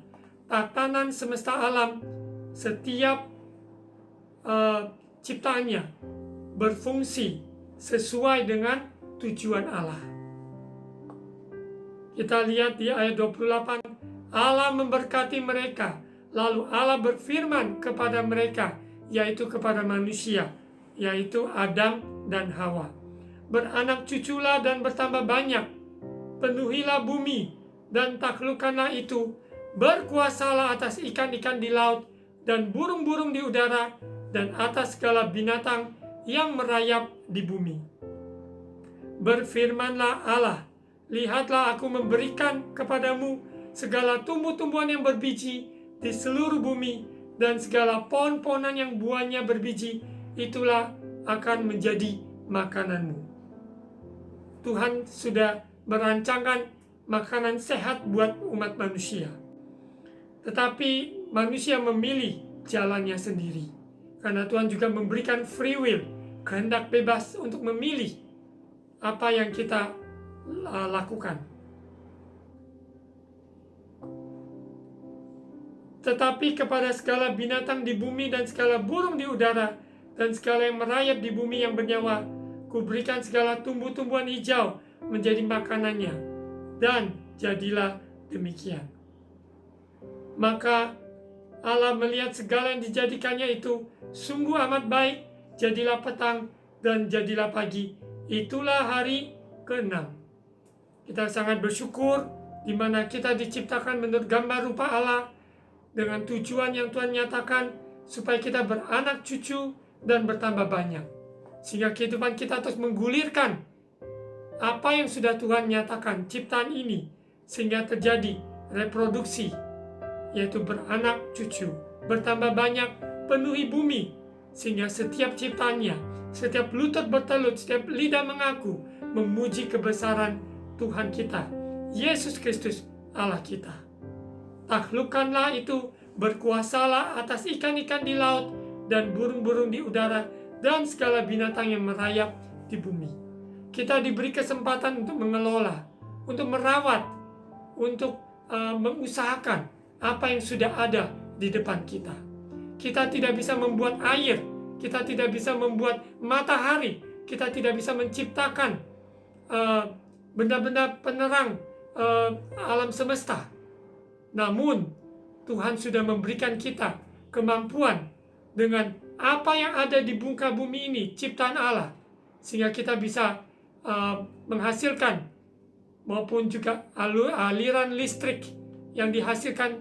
tatanan semesta alam, setiap ciptaannya berfungsi sesuai dengan tujuan Allah. Kita lihat di ayat 28, Allah memberkati mereka, lalu Allah berfirman kepada mereka, yaitu kepada manusia, yaitu Adam dan Hawa. Beranak cuculah dan bertambah banyak, penuhilah bumi dan taklukkanlah itu, berkuasalah atas ikan-ikan di laut dan burung-burung di udara dan atas segala binatang yang merayap di bumi. Berfirmanlah Allah, lihatlah aku memberikan kepadamu segala tumbuh-tumbuhan yang berbiji di seluruh bumi dan segala pohon-pohonan yang buahnya berbiji, itulah akan menjadi makananmu. Tuhan sudah merancangkan makanan sehat buat umat manusia. Tetapi manusia memilih jalannya sendiri. Karena Tuhan juga memberikan free will, kehendak bebas untuk memilih apa yang kita lakukan. Tetapi kepada segala binatang di bumi dan segala burung di udara dan segala yang merayap di bumi yang bernyawa, kuberikan segala tumbuh-tumbuhan hijau menjadi makanannya, dan jadilah demikian. Maka Allah melihat segala yang dijadikannya itu sungguh amat baik, jadilah petang dan jadilah pagi. Itulah hari ke-6. Kita sangat bersyukur di mana kita diciptakan menurut gambar rupa Allah dengan tujuan yang Tuhan nyatakan supaya kita beranak cucu dan bertambah banyak. Sehingga kehidupan kita terus menggulirkan apa yang sudah Tuhan nyatakan ciptaan ini, sehingga terjadi reproduksi, yaitu beranak cucu, bertambah banyak, penuhi bumi, sehingga setiap ciptaannya, setiap lutut bertelut, setiap lidah mengaku memuji kebesaran Tuhan kita, Yesus Kristus Allah kita. Taklukkanlah itu, berkuasalah atas ikan-ikan di laut dan burung-burung di udara dan segala binatang yang merayap di bumi. Kita diberi kesempatan untuk mengelola, untuk merawat, untuk mengusahakan apa yang sudah ada di depan kita. Kita tidak bisa membuat air, kita tidak bisa membuat matahari, kita tidak bisa menciptakan benda-benda penerang alam semesta. Namun Tuhan sudah memberikan kita kemampuan dengan apa yang ada di muka bumi ini, ciptaan Allah, sehingga kita bisa menghasilkan maupun juga aliran listrik yang dihasilkan,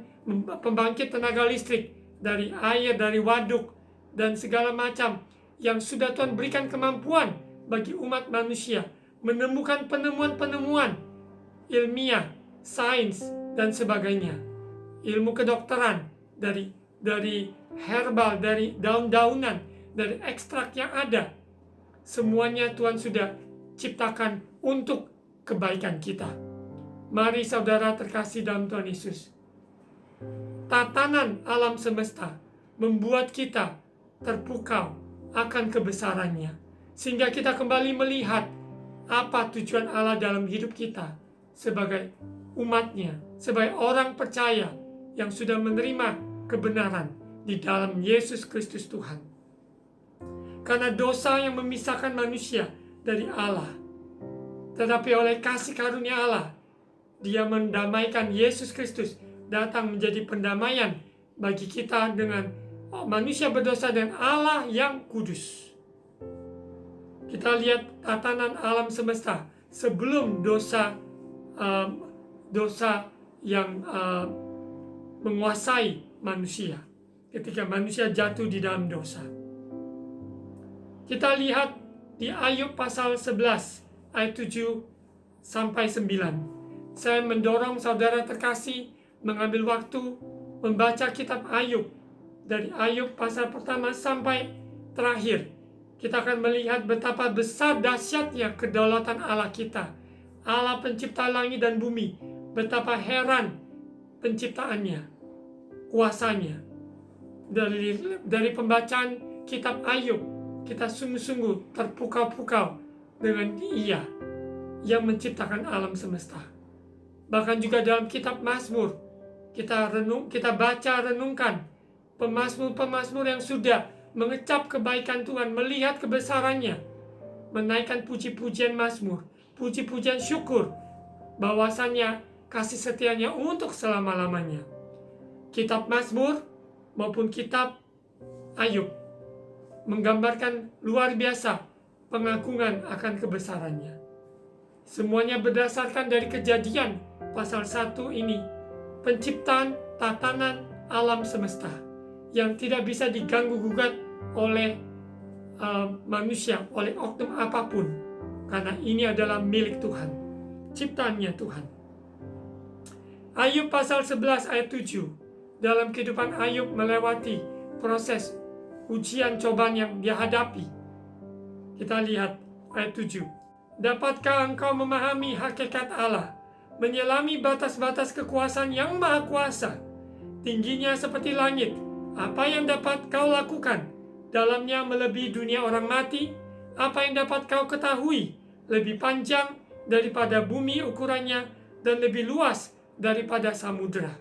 pembangkit tenaga listrik dari air, dari waduk dan segala macam yang sudah Tuhan berikan kemampuan bagi umat manusia menemukan penemuan-penemuan ilmiah, sains, dan sebagainya. Ilmu kedokteran dari herbal, dari daun-daunan, dari ekstrak yang ada. Semuanya Tuhan sudah ciptakan untuk kebaikan kita. Mari saudara terkasih dalam Tuhan Yesus, tatanan alam semesta membuat kita terpukau akan kebesarannya, sehingga kita kembali melihat apa tujuan Allah dalam hidup kita sebagai umatnya, sebagai orang percaya yang sudah menerima kebenaran di dalam Yesus Kristus Tuhan. Karena dosa yang memisahkan manusia dari Allah, tetapi oleh kasih karunia Allah, Dia mendamaikan. Yesus Kristus datang menjadi pendamaian bagi kita dengan manusia berdosa dan Allah yang kudus. Kita lihat tatanan alam semesta sebelum dosa yang menguasai manusia. Ketika manusia jatuh di dalam dosa, kita lihat di Ayub pasal 11 ayat 7 sampai 9. Saya mendorong saudara terkasih mengambil waktu membaca kitab Ayub, dari Ayub pasal pertama sampai terakhir. Kita akan melihat betapa besar dahsyatnya kedaulatan Allah kita, Allah pencipta langit dan bumi. Betapa heran penciptaannya, kuasanya. Dari pembacaan kitab Ayub, kita sungguh-sungguh terpukau-pukau dengan Dia yang menciptakan alam semesta. Bahkan juga dalam kitab Mazmur, kita baca renungkan pemazmur-pemazmur yang sudah mengecap kebaikan Tuhan, melihat kebesarannya, menaikkan puji-pujian mazmur, puji-pujian syukur, bahwasannya kasih setianya untuk selama-lamanya. Kitab Mazmur maupun kitab Ayub menggambarkan luar biasa pengagungan akan kebesarannya. Semuanya berdasarkan dari Kejadian pasal 1 ini, penciptaan tatanan alam semesta yang tidak bisa diganggu-gugat oleh manusia, oleh oknum apapun, karena ini adalah milik Tuhan, ciptaannya Tuhan. Ayub pasal 11 ayat 7, dalam kehidupan Ayub melewati proses ujian cobaan yang dia hadapi. Kita lihat ayat 7. Dapatkah engkau memahami hakikat Allah, menyelami batas-batas kekuasaan yang maha kuasa? Tingginya seperti langit, apa yang dapat kau lakukan? Dalamnya melebihi dunia orang mati. Apa yang dapat kau ketahui? Lebih panjang daripada bumi ukurannya, dan lebih luas daripada samudera.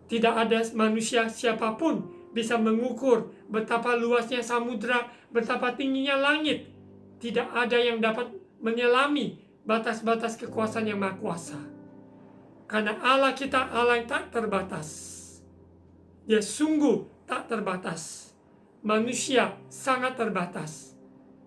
Tidak ada manusia siapapun bisa mengukur betapa luasnya samudera, betapa tingginya langit. Tidak ada yang dapat menyelami batas-batas kekuasaan yang maha kuasa. Karena Allah kita Allah yang tak terbatas. Dia sungguh tak terbatas. Manusia sangat terbatas.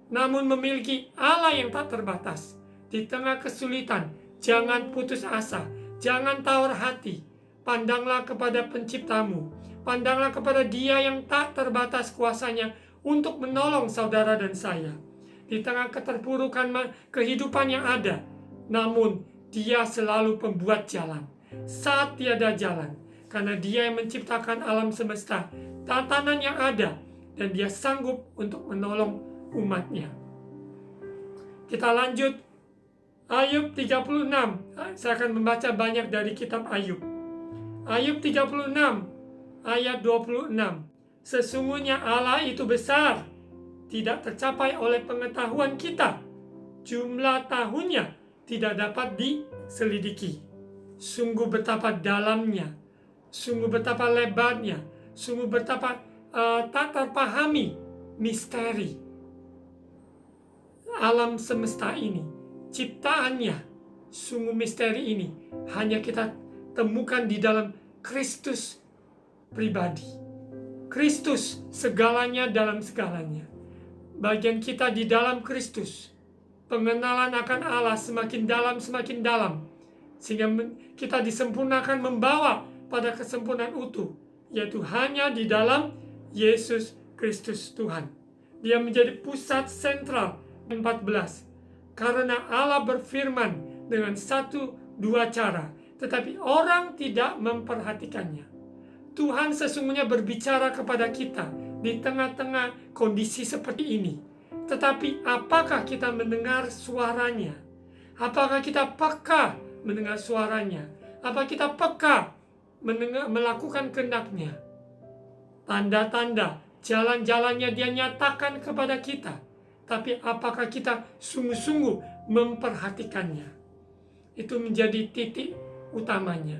Namun memiliki Allah yang tak terbatas. Di tengah kesulitan, jangan putus asa, jangan tawar hati. Pandanglah kepada penciptamu. Pandanglah kepada Dia yang tak terbatas kuasanya untuk menolong saudara dan saya. Di tengah keterpurukan kehidupan yang ada, namun Dia selalu pembuat jalan saat tiada jalan. Karena Dia yang menciptakan alam semesta, tatanan yang ada, dan Dia sanggup untuk menolong umatnya. Kita lanjut Ayub 36. Saya akan membaca banyak dari kitab Ayub. Ayub 36 ayat 26. Sesungguhnya Allah itu besar, tidak tercapai oleh pengetahuan kita. Jumlah tahunnya tidak dapat diselidiki. Sungguh betapa dalamnya, sungguh betapa lebarnya, sungguh betapa tak terpahami misteri alam semesta ini, ciptaannya. Sungguh misteri ini hanya kita temukan di dalam Kristus pribadi. Kristus segalanya dalam segalanya. Bagian kita di dalam Kristus. Pengenalan akan Allah semakin dalam, sehingga kita disempurnakan membawa pada kesempurnaan utuh, yaitu hanya di dalam Yesus Kristus Tuhan. Dia menjadi pusat sentral. 14. Karena Allah berfirman dengan satu dua cara, tetapi orang tidak memperhatikannya. Tuhan sesungguhnya berbicara kepada kita di tengah-tengah kondisi seperti ini. Tetapi apakah kita mendengar suaranya? Apakah kita peka mendengar suaranya? Apakah kita peka melakukan kehendaknya? Tanda-tanda jalan-jalannya dia nyatakan kepada kita. Tapi apakah kita sungguh-sungguh memperhatikannya? Itu menjadi titik utamanya.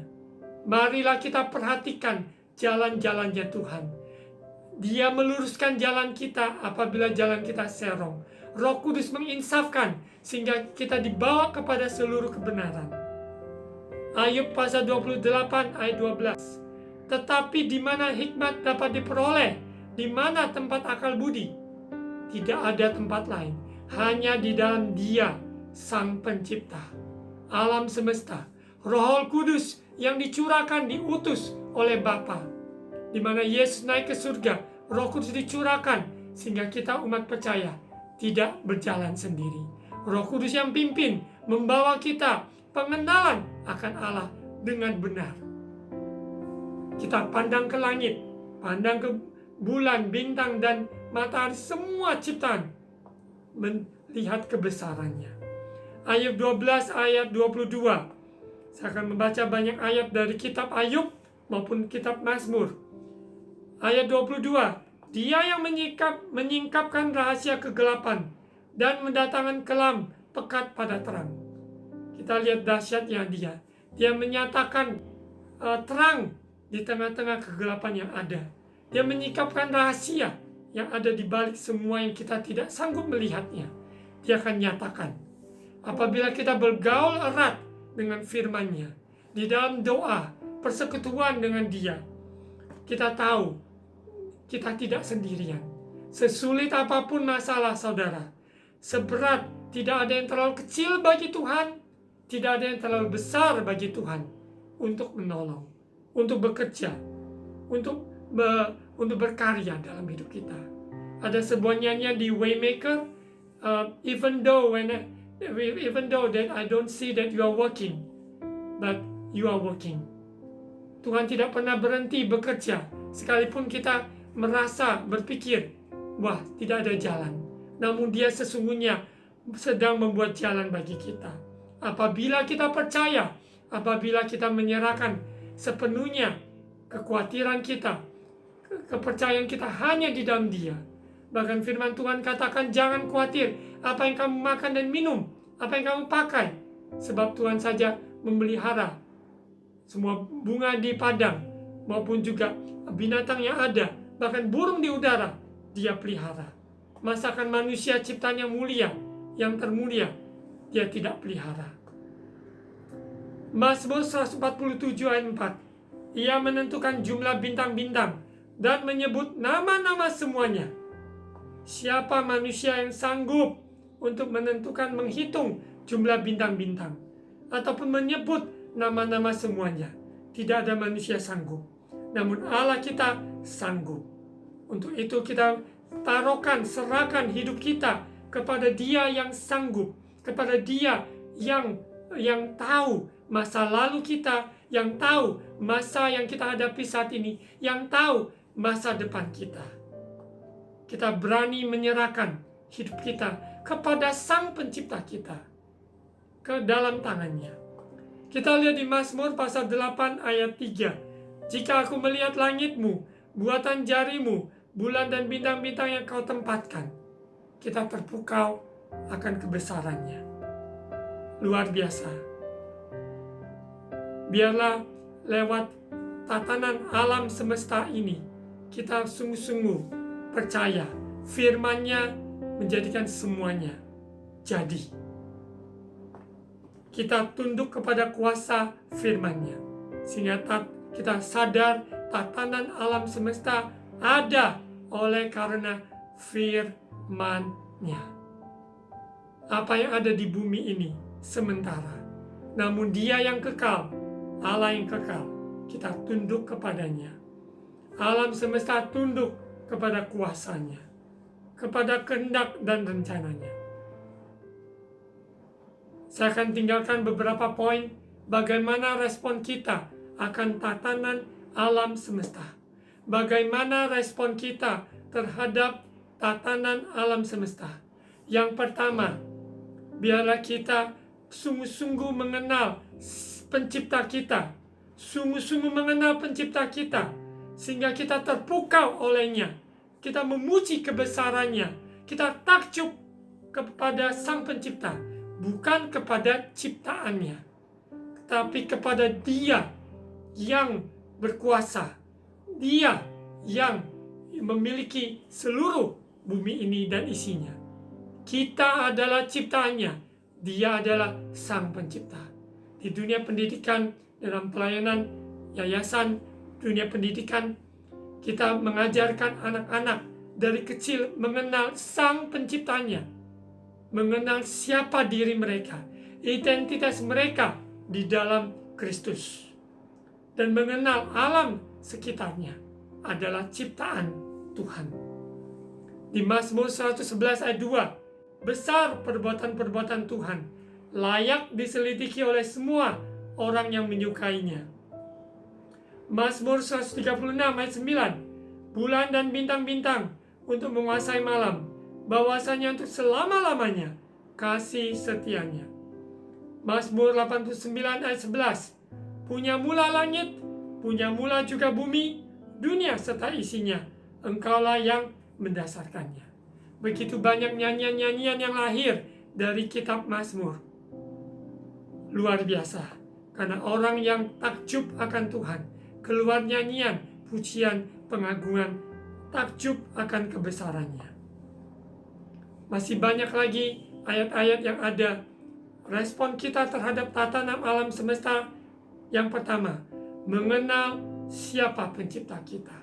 Marilah kita perhatikan jalan-jalannya Tuhan. Dia meluruskan jalan kita apabila jalan kita serong. Roh Kudus menginsafkan sehingga kita dibawa kepada seluruh kebenaran. Ayub pasal 28 ayat 12. Tetapi di mana hikmat dapat diperoleh? Di mana tempat akal budi? Tidak ada tempat lain, hanya di dalam Dia, Sang Pencipta alam semesta. Roh Kudus yang dicurahkan, diutus oleh Bapa. Di mana Yesus naik ke surga, Roh Kudus dicurahkan sehingga kita umat percaya tidak berjalan sendiri. Roh Kudus yang pimpin, membawa kita pengenalan akan Allah dengan benar. Kita pandang ke langit, pandang ke bulan, bintang, dan matahari, semua ciptaan, melihat kebesarannya. Ayub 12 ayat 22. Saya akan membaca banyak ayat dari kitab Ayub maupun kitab Mazmur. Ayat 22. Dia yang menyingkapkan rahasia kegelapan dan mendatangkan kelam pekat pada terang. Kita lihat dahsyatnya dia. Dia menyatakan terang di tengah-tengah kegelapan yang ada. Dia menyingkapkan rahasia yang ada di balik semua yang kita tidak sanggup melihatnya. Dia akan nyatakan. Apabila kita bergaul erat dengan firman-Nya, di dalam doa, persekutuan dengan Dia, kita tahu kita tidak sendirian. Sesulit apapun masalah saudara, seberat, tidak ada yang terlalu kecil bagi Tuhan, tidak ada yang terlalu besar bagi Tuhan untuk menolong, untuk bekerja, untuk berkarya dalam hidup kita. Ada sebuah nyanyian di Waymaker, even though that I don't see that you are working, but you are working. Tuhan tidak pernah berhenti bekerja, sekalipun kita merasa berpikir, wah, tidak ada jalan. Namun Dia sesungguhnya sedang membuat jalan bagi kita. Apabila kita percaya, apabila kita menyerahkan sepenuhnya kekhawatiran kita, kepercayaan kita hanya di dalam Dia. Bahkan firman Tuhan katakan, jangan khawatir apa yang kamu makan dan minum, apa yang kamu pakai, sebab Tuhan saja memelihara semua bunga di padang maupun juga binatang yang ada, bahkan burung di udara Dia pelihara. Masakan manusia ciptaan yang mulia, yang termulia, Dia tidak pelihara. Mazmur 147 ayat 4. Ia menentukan jumlah bintang-bintang dan menyebut nama-nama semuanya. Siapa manusia yang sanggup untuk menentukan, menghitung jumlah bintang-bintang ataupun menyebut nama-nama semuanya? Tidak ada manusia sanggup. Namun Allah kita sanggup. Untuk itu kita taruhkan, serahkan hidup kita kepada Dia yang sanggup, kepada Dia yang tahu masa lalu kita, yang tahu masa yang kita hadapi saat ini, yang tahu masa depan kita. Kita berani menyerahkan hidup kita kepada Sang Pencipta kita, ke dalam tangan-Nya. Kita lihat di Mazmur pasal 8 ayat 3. Jika aku melihat langitmu, buatan jarimu, bulan dan bintang-bintang yang kau tempatkan, kita terpukau akan kebesaran-Nya. Luar biasa. Biarlah lewat tatanan alam semesta ini, kita sungguh-sungguh percaya firman-Nya menjadikan semuanya jadi. Kita tunduk kepada kuasa firman-Nya, sehingga kita sadar tatanan alam semesta ada oleh karena firman-Nya. Apa yang ada di bumi ini sementara, namun Dia yang kekal, Allah yang kekal, kita tunduk kepadanya. Alam semesta tunduk kepada kuasanya. kepada kehendak dan rencananya. Saya akan tinggalkan beberapa poin bagaimana respon kita akan tatanan alam semesta. Bagaimana respon kita terhadap tatanan alam semesta. Yang pertama, biarlah kita sungguh-sungguh mengenal pencipta kita. Sungguh-sungguh mengenal pencipta kita. Sehingga kita terpukau olehnya. Kita memuji kebesarannya. Kita takjub kepada sang pencipta. Bukan kepada ciptaannya. Tapi kepada Dia yang berkuasa. Dia yang memiliki seluruh bumi ini dan isinya. Kita adalah ciptaannya. Dia adalah sang pencipta. Di dunia pendidikan, dalam pelayanan yayasan, dunia pendidikan, kita mengajarkan anak-anak dari kecil mengenal sang penciptanya. Mengenal siapa diri mereka, identitas mereka di dalam Kristus. Dan mengenal alam sekitarnya adalah ciptaan Tuhan. Di Mazmur 111 ayat 2, besar perbuatan-perbuatan Tuhan, layak diselidiki oleh semua orang yang menyukainya. Mazmur 136 ayat 9, bulan dan bintang-bintang untuk menguasai malam, bahwasanya untuk selama-lamanya kasih setianya. Mazmur 89 ayat 11, punya mula langit, punya mula juga bumi, dunia serta isinya, Engkaulah yang mendasarkannya. Begitu banyak nyanyian-nyanyian yang lahir dari kitab Mazmur. Luar biasa, karena orang yang takjub akan Tuhan, keluar nyanyian, pujian, pengagungan, takjub akan kebesarannya. Masih banyak lagi ayat-ayat yang ada. Respon kita terhadap tatanan alam semesta, yang pertama, mengenal siapa pencipta kita.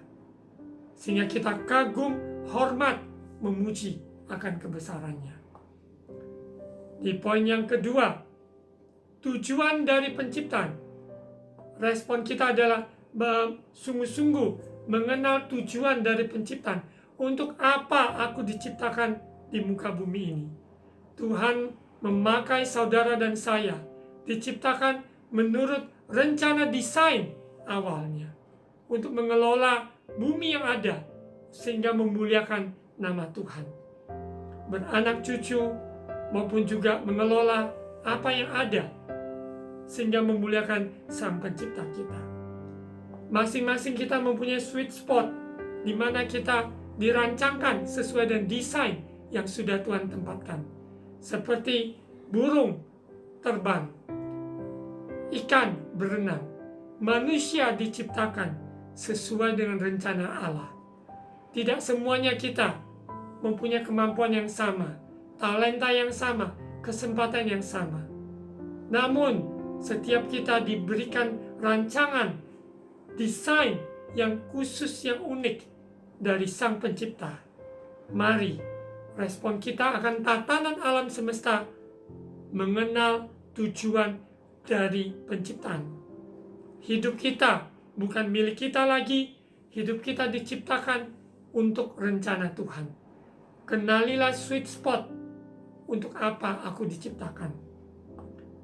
Sehingga kita kagum, hormat, memuji akan kebesarannya. Di poin yang kedua, tujuan dari penciptaan. Respon kita adalah sungguh-sungguh mengenal tujuan dari penciptaan. Untuk apa aku diciptakan di muka bumi ini? Tuhan memakai saudara dan saya diciptakan menurut rencana desain awalnya untuk mengelola bumi yang ada sehingga memuliakan nama Tuhan, beranak cucu maupun juga mengelola apa yang ada sehingga memuliakan sang pencipta kita. Masing-masing kita mempunyai sweet spot di mana kita dirancangkan sesuai dengan desain yang sudah Tuhan tempatkan. Seperti burung terbang, ikan berenang, manusia diciptakan sesuai dengan rencana Allah. Tidak semuanya kita mempunyai kemampuan yang sama, talenta yang sama, kesempatan yang sama. Namun, setiap kita diberikan rancangan, desain yang khusus, yang unik dari Sang Pencipta. Mari, respon kita akan tatanan alam semesta, mengenal tujuan dari penciptaan. Hidup kita bukan milik kita lagi, hidup kita diciptakan untuk rencana Tuhan. Kenalilah sweet spot, untuk apa aku diciptakan.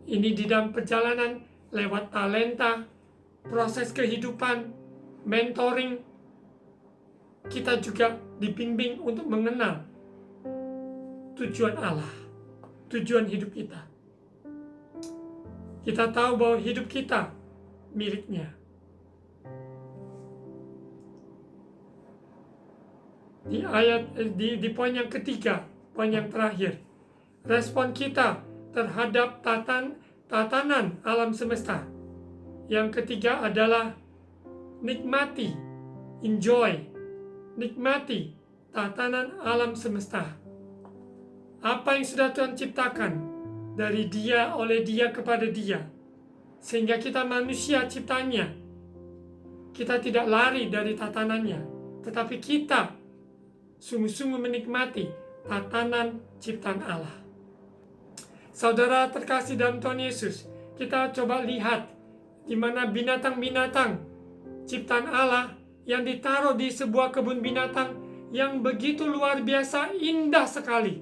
Ini di dalam perjalanan lewat talenta, proses kehidupan, mentoring, kita juga dibimbing untuk mengenal tujuan Allah, tujuan hidup kita. Kita tahu bahwa hidup kita miliknya. Di poin yang ketiga, poin yang terakhir, respon kita terhadap tatanan alam semesta. Yang ketiga adalah nikmati, enjoy, nikmati tatanan alam semesta. Apa yang sudah Tuhan ciptakan dari Dia, oleh Dia, kepada Dia, sehingga kita manusia ciptaannya. Kita tidak lari dari tatanannya, tetapi kita sungguh-sungguh menikmati tatanan ciptaan Allah. Saudara terkasih dalam Tuhan Yesus, kita coba lihat di mana binatang-binatang ciptaan Allah yang ditaruh di sebuah kebun binatang yang begitu luar biasa indah sekali.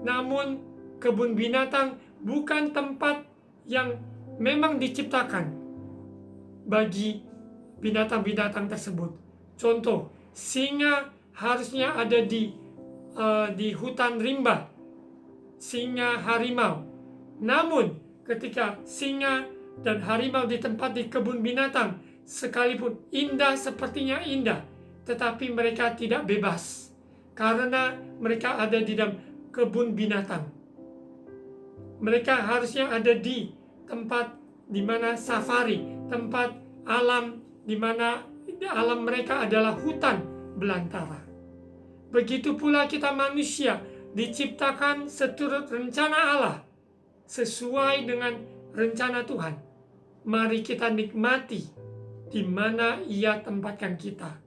Namun kebun binatang bukan tempat yang memang diciptakan bagi binatang-binatang tersebut. Contoh, singa harusnya ada di hutan rimba, singa harimau. Namun ketika singa dan harimau ditempati di kebun binatang, sekalipun indah sepertinya indah, tetapi mereka tidak bebas karena mereka ada di dalam kebun binatang. Mereka harusnya ada di tempat di mana safari, tempat alam di mana alam mereka adalah hutan belantara. Begitu pula kita manusia diciptakan seturut rencana Allah, sesuai dengan rencana Tuhan. Mari kita nikmati di mana Ia tempatkan kita.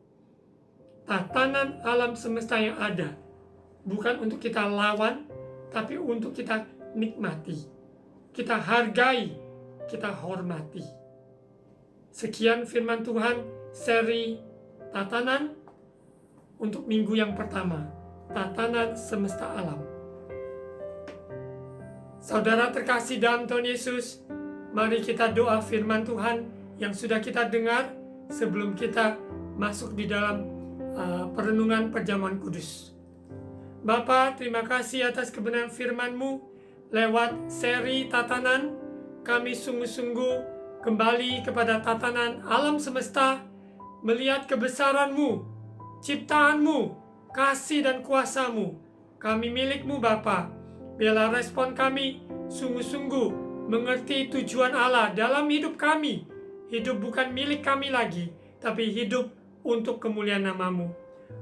Tatanan alam semesta yang ada bukan untuk kita lawan, tapi untuk kita nikmati, kita hargai, kita hormati. Sekian firman Tuhan seri Tatanan untuk minggu yang pertama, Tatanan Semesta Alam. Saudara terkasih dalam Tuhan Yesus, mari kita doa firman Tuhan yang sudah kita dengar sebelum kita masuk di dalam perenungan perjamuan kudus. Bapa, terima kasih atas kebenaran firman-Mu. Lewat seri Tatanan, kami sungguh-sungguh kembali kepada tatanan alam semesta, melihat kebesaran-Mu, ciptaan-Mu, kasih dan kuasa-Mu. Kami milik-Mu Bapa. Biarlah respon kami sungguh-sungguh mengerti tujuan Allah dalam hidup kami. Hidup bukan milik kami lagi, tapi hidup untuk kemuliaan nama-Mu.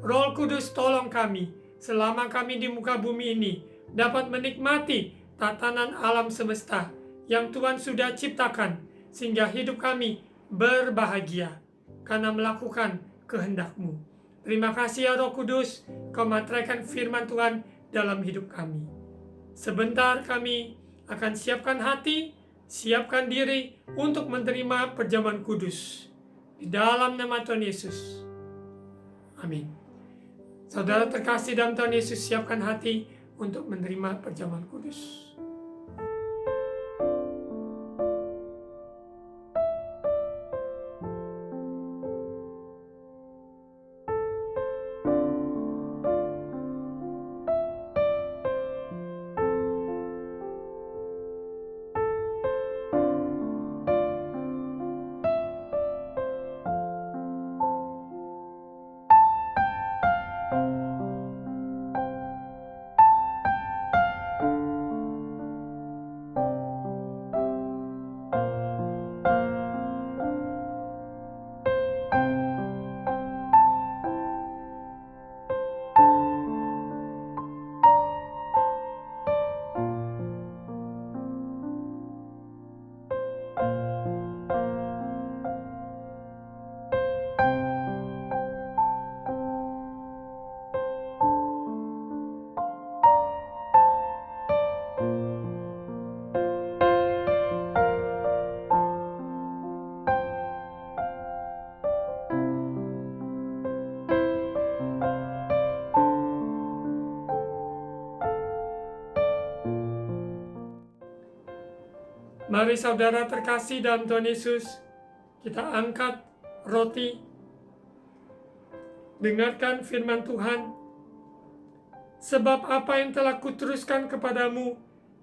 Roh Kudus, tolong kami selama kami di muka bumi ini dapat menikmati tatanan alam semesta yang Tuhan sudah ciptakan, sehingga hidup kami berbahagia karena melakukan kehendak-Mu. Terima kasih ya Roh Kudus, Kau materaikan firman Tuhan dalam hidup kami. Sebentar kami akan siapkan hati, siapkan diri untuk menerima perjamuan kudus. Di dalam nama Tuhan Yesus. Amin. Saudara terkasih dalam Tuhan Yesus, siapkan hati untuk menerima perjamuan kudus. Mari saudara terkasih dalam Tuhan Yesus, kita angkat roti, dengarkan firman Tuhan. Sebab apa yang telah kuteruskan kepadamu,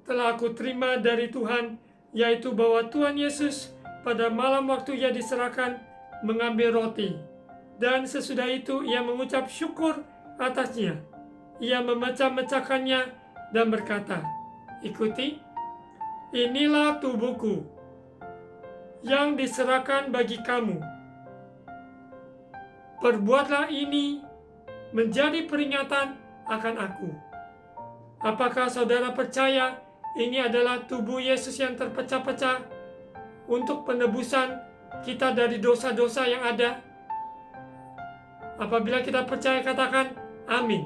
telah aku terima dari Tuhan, yaitu bahwa Tuhan Yesus pada malam waktu Ia diserahkan mengambil roti. Dan sesudah itu Ia mengucap syukur atasnya. Ia memecah-mecahkannya dan berkata, "Ikuti, inilah tubuhku yang diserahkan bagi kamu. Perbuatlah ini menjadi peringatan akan aku." Apakah saudara percaya ini adalah tubuh Yesus yang terpecah-pecah untuk penebusan kita dari dosa-dosa yang ada? Apabila kita percaya, katakan amin.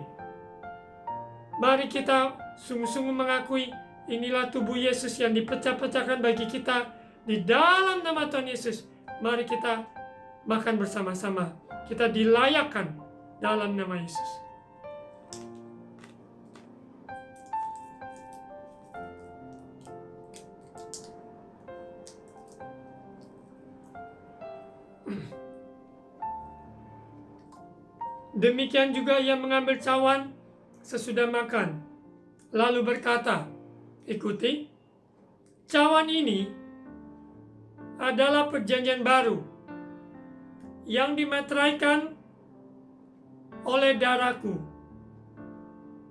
Mari kita sungguh-sungguh mengakui inilah tubuh Yesus yang dipecah-pecahkan bagi kita di dalam nama Tuhan Yesus. Mari kita makan bersama-sama. Kita dilayakkan dalam nama Yesus. Demikian juga ia mengambil cawan sesudah makan, lalu berkata, "Ikuti, cawan ini adalah perjanjian baru yang dimeteraikan oleh darahku.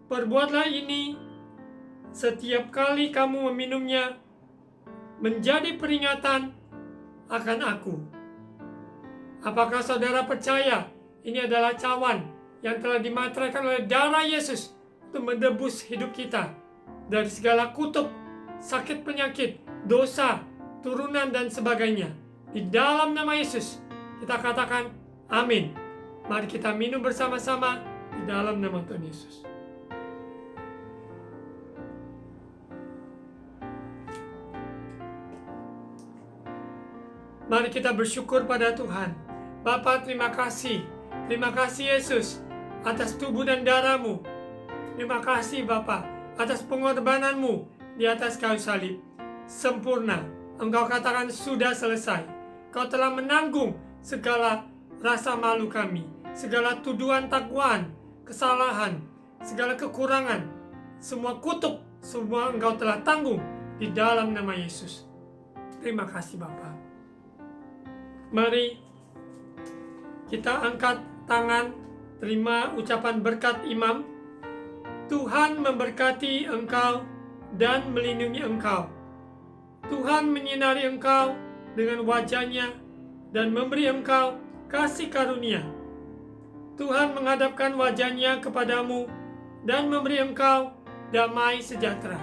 Perbuatlah ini setiap kali kamu meminumnya menjadi peringatan akan aku." Apakah saudara percaya ini adalah cawan yang telah dimateraikan oleh darah Yesus untuk menebus hidup kita dari segala kutuk, sakit penyakit, dosa, turunan dan sebagainya. Di dalam nama Yesus kita katakan amin. Mari kita minum bersama-sama di dalam nama Tuhan Yesus. Mari kita bersyukur pada Tuhan. Bapa, terima kasih. Terima kasih Yesus atas tubuh dan darah-Mu. Terima kasih Bapa atas pengorbanan-Mu di atas kayu salib. Sempurna. Engkau katakan sudah selesai. Kau telah menanggung segala rasa malu kami, segala tuduhan takwaan, kesalahan, segala kekurangan, semua kutuk, semua Engkau telah tanggung di dalam nama Yesus. Terima kasih Bapa. Mari kita angkat tangan, terima ucapan berkat imam. Tuhan memberkati engkau dan melindungi engkau. Tuhan menyinari engkau dengan wajah-Nya dan memberi engkau kasih karunia. Tuhan menghadapkan wajah-Nya kepadamu dan memberi engkau damai sejahtera.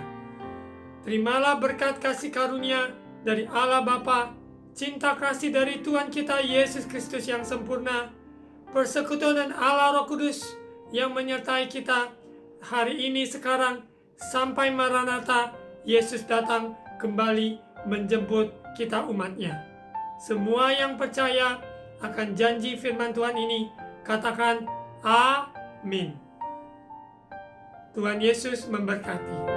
Terimalah berkat kasih karunia dari Allah Bapa, cinta kasih dari Tuhan kita Yesus Kristus yang sempurna, persekutuan dan Allah Roh Kudus yang menyertai kita hari ini sekarang sampai Maranatha, Yesus datang kembali menjemput kita umat-Nya. Semua yang percaya akan janji firman Tuhan ini, katakan amin. Tuhan Yesus memberkati.